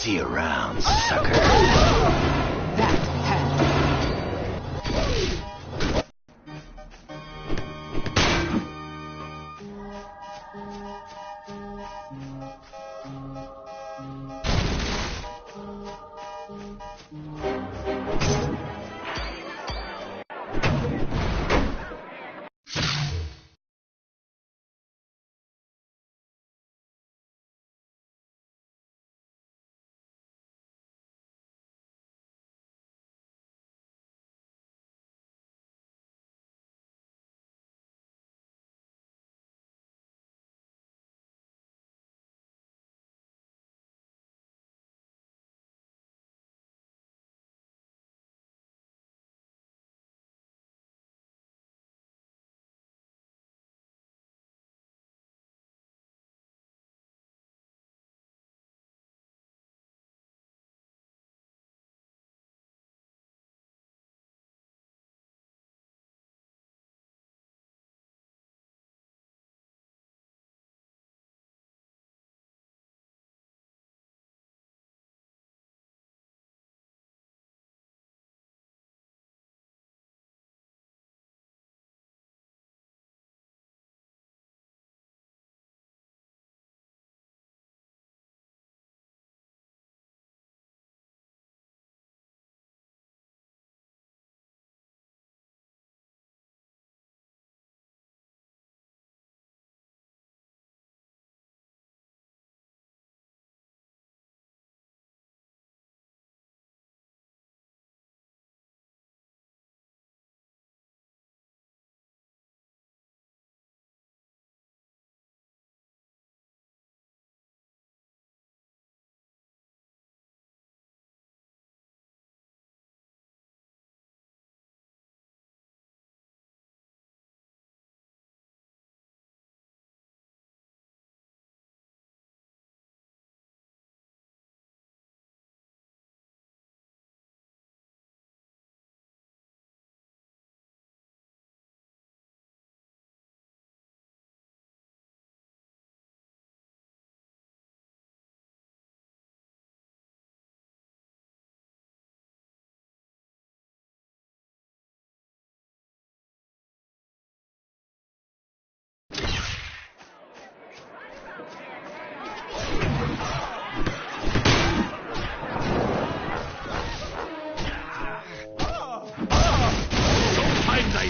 See you around, sucker.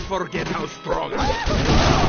Forget how strong I am.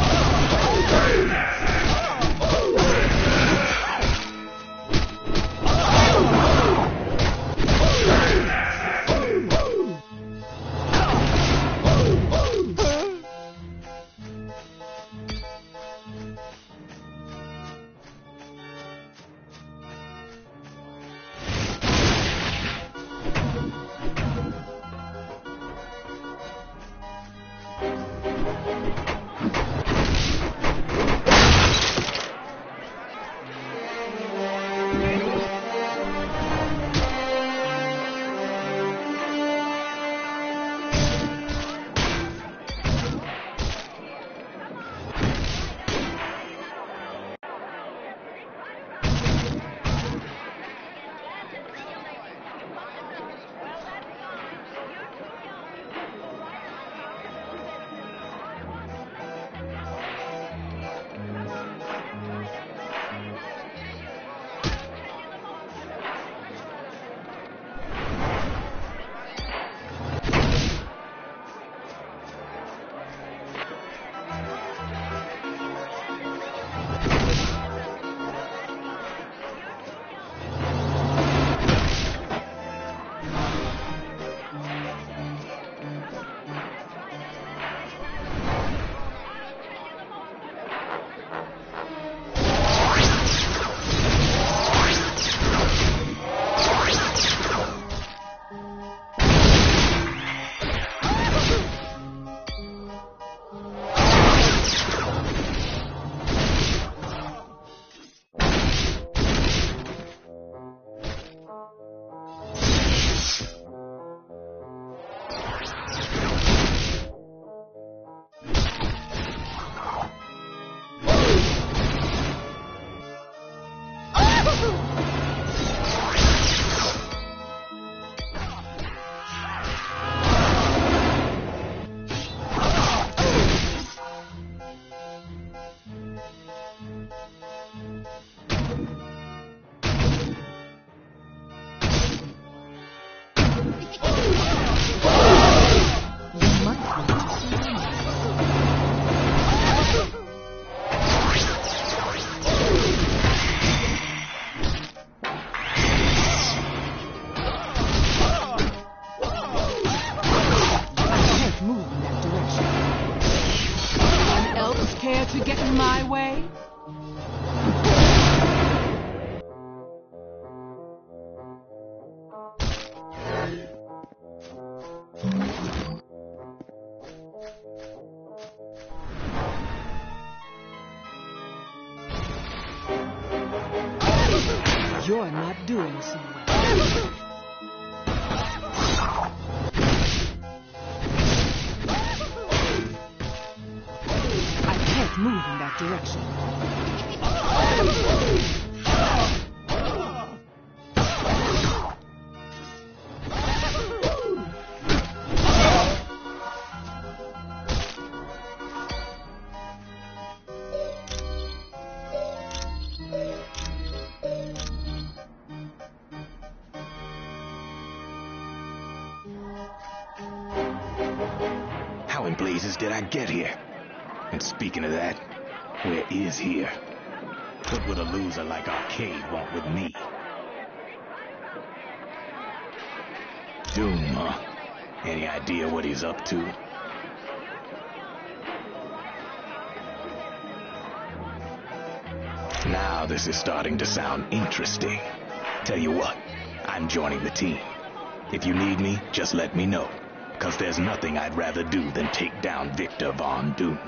I can't move in that direction. How in blazes did I get here? And speaking of that, where is here? What would a loser like Arcade want with me? Doom, huh? Any idea what he's up to? Now this is starting to sound interesting. Tell you what, I'm joining the team. If you need me, just let me know. 'Cause there's nothing I'd rather do than take down Victor Von Doom.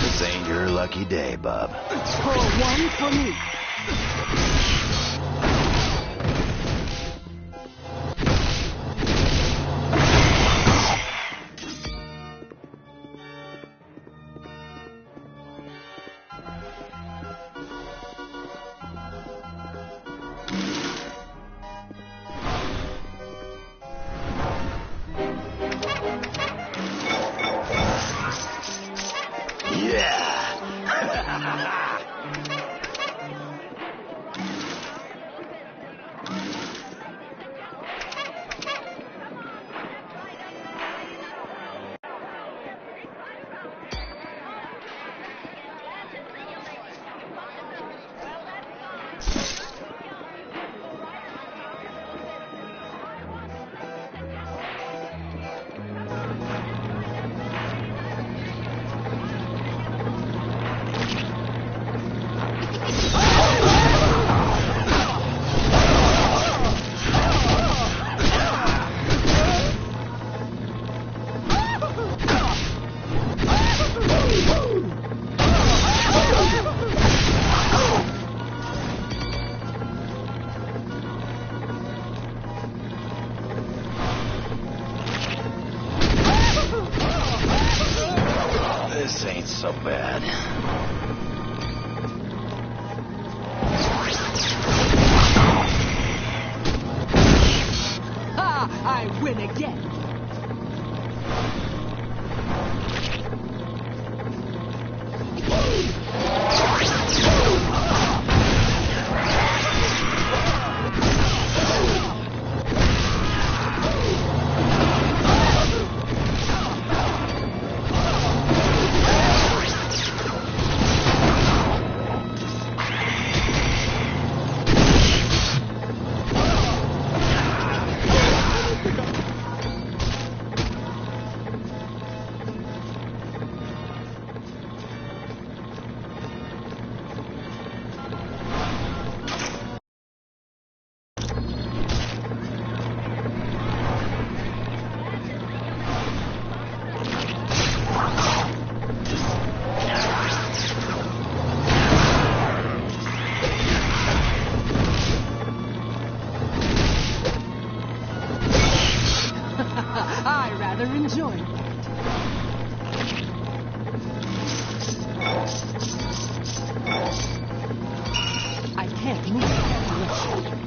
This ain't your lucky day, bub. Score one for me. This ain't so bad. I win again. I rather enjoy that. I can't move in that direction.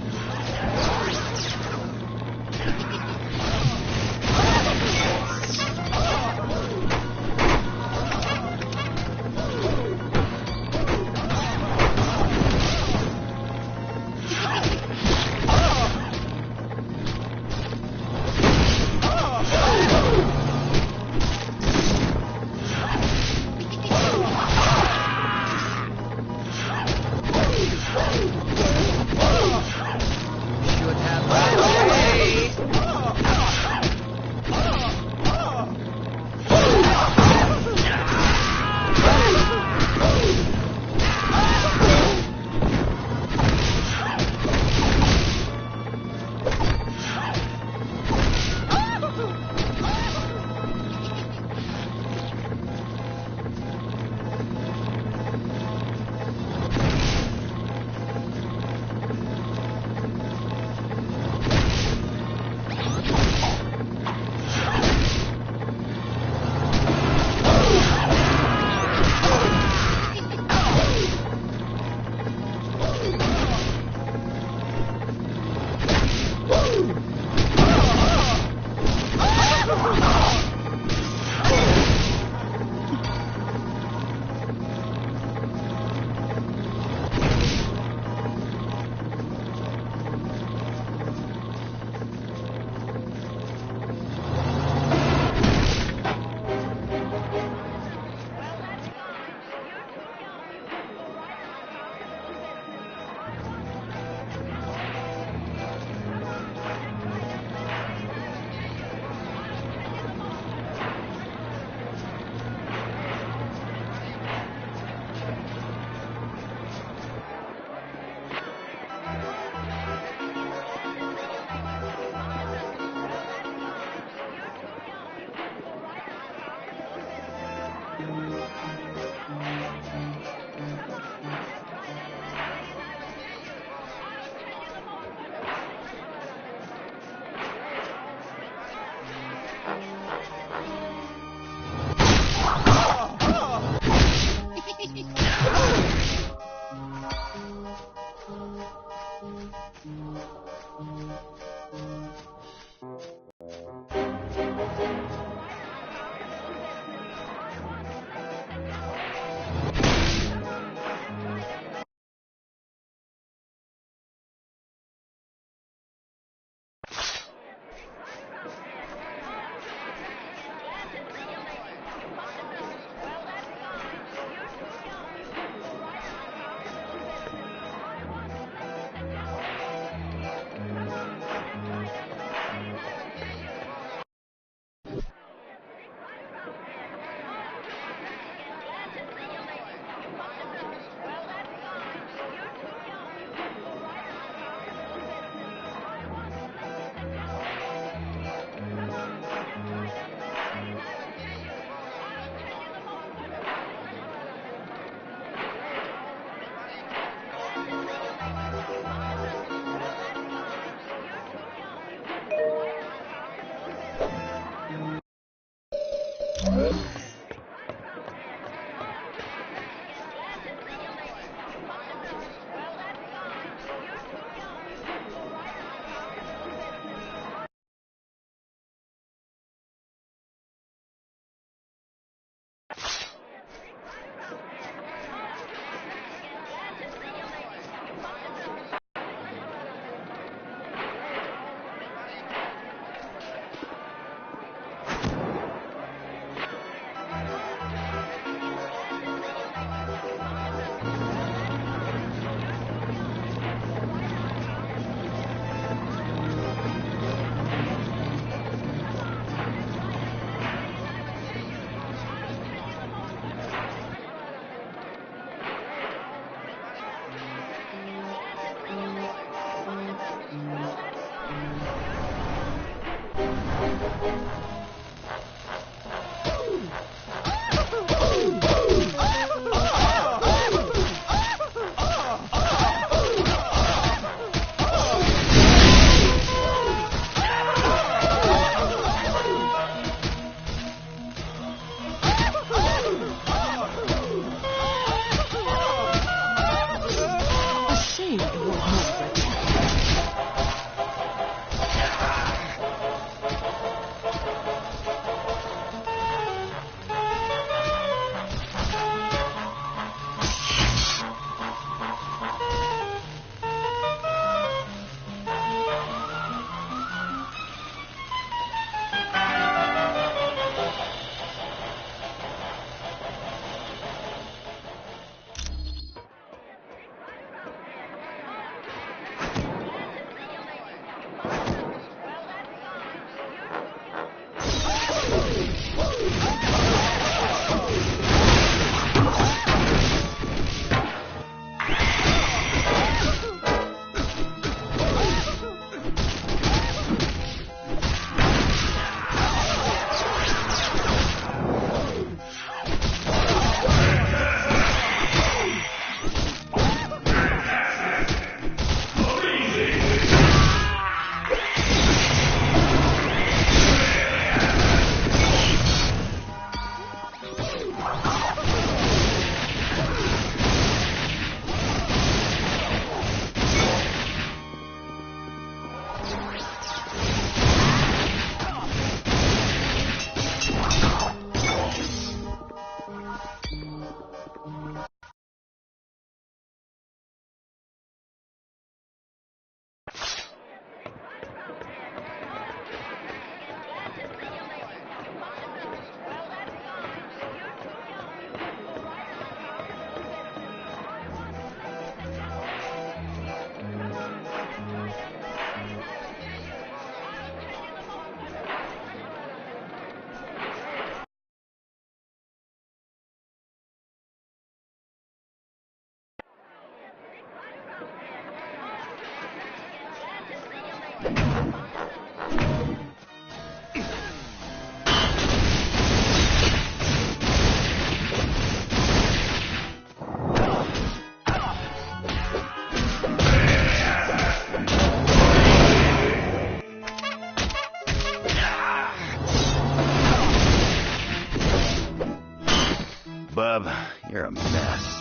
Bub, you're a mess.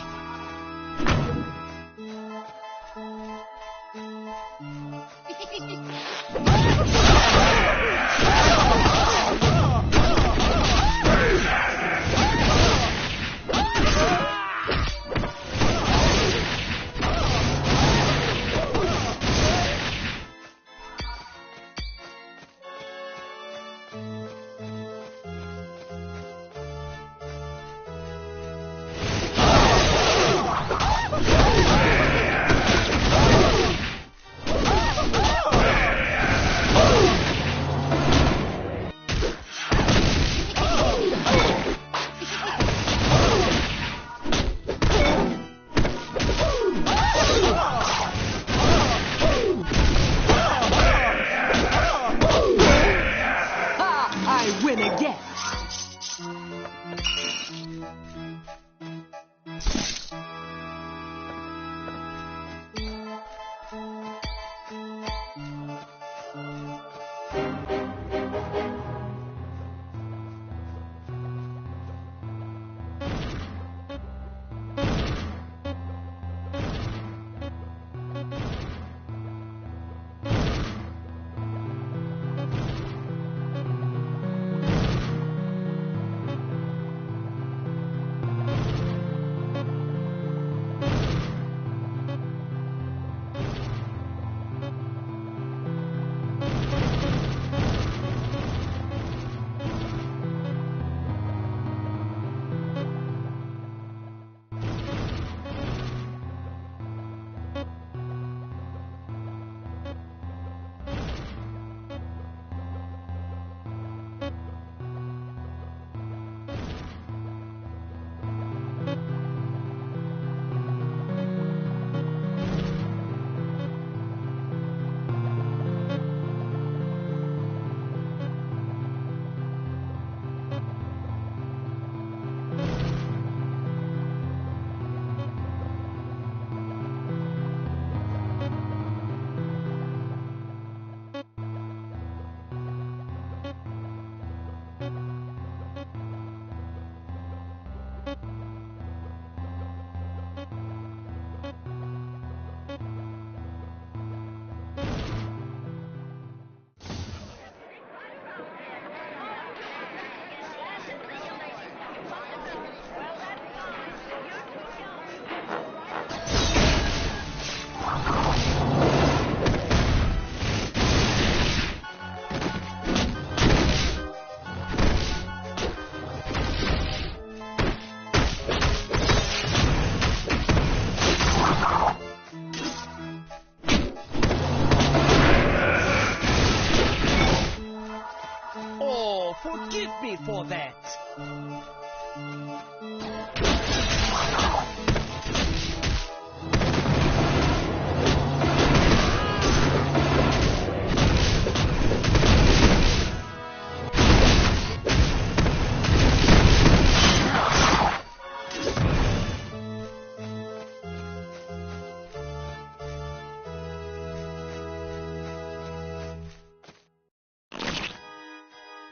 for that.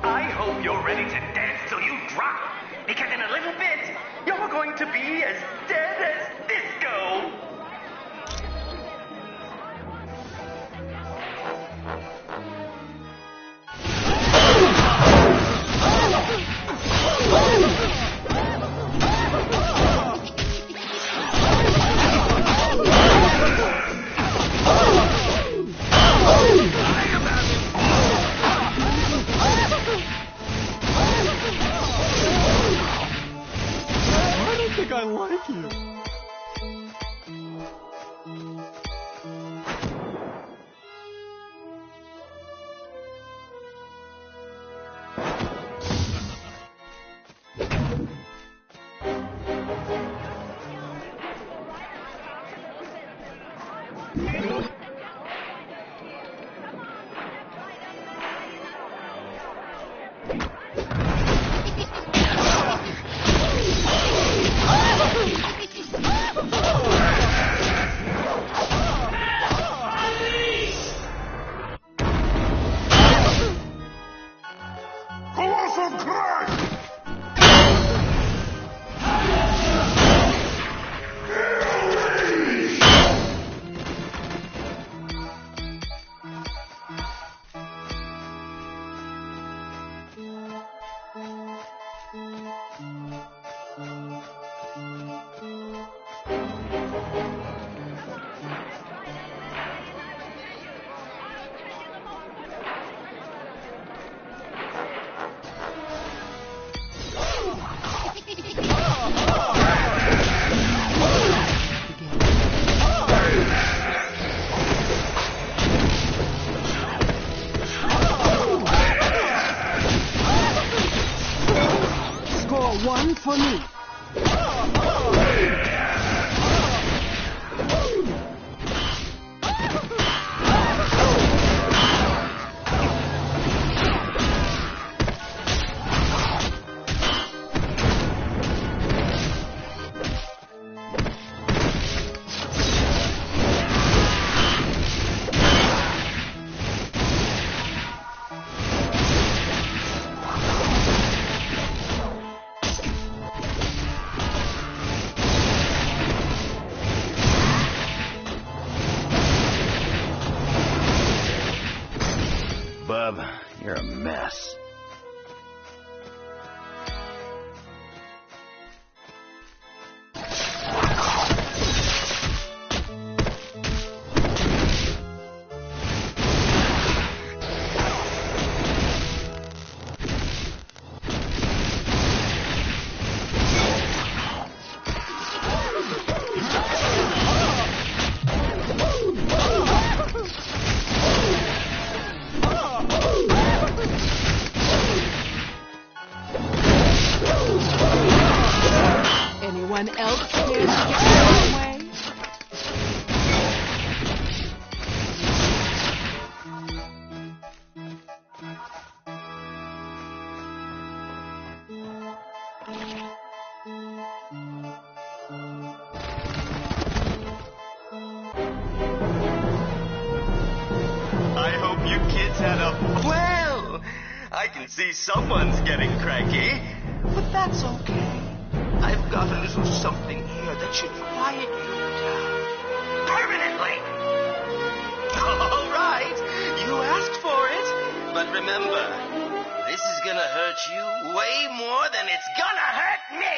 I hope you're ready to dance till you drop, because in a little bit, you're going to be as dead as disco. I like you. One for me. Bub, you're a mess. Anyone else care to get my way? I hope you kids had a... Well, I can see someone's getting cranky, but that's okay. I've got a little something here that should quiet you down. Permanently! All right, you asked for it. But remember, this is gonna hurt you way more than it's gonna hurt me!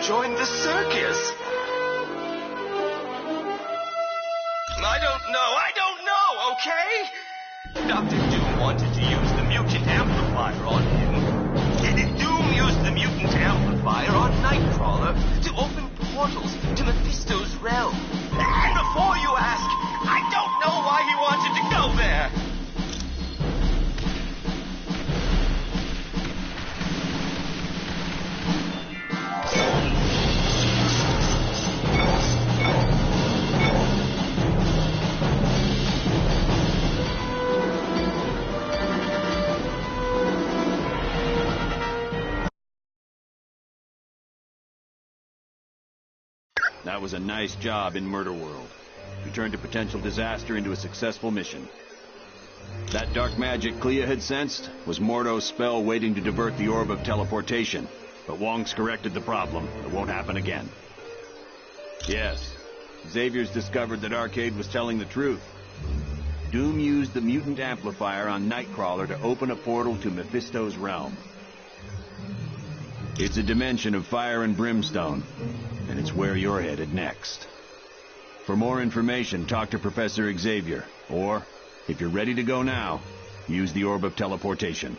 join the circus. I don't know, okay? Dr. Doom wanted to use the mutant amplifier on him. Doom used the mutant amplifier on Nightcrawler to open portals to Mephisto's realm. And before you ask, I don't know why he wanted to go there. That was a nice job in Murder World. You turned a potential disaster into a successful mission. That dark magic Clea had sensed was Mordo's spell waiting to divert the orb of teleportation. But Wong's corrected the problem. It won't happen again. Yes, Xavier's discovered that Arcade was telling the truth. Doom used the mutant amplifier on Nightcrawler to open a portal to Mephisto's realm. It's a dimension of fire and brimstone, and it's where you're headed next. For more information, talk to Professor Xavier, or, if you're ready to go now, use the Orb of Teleportation.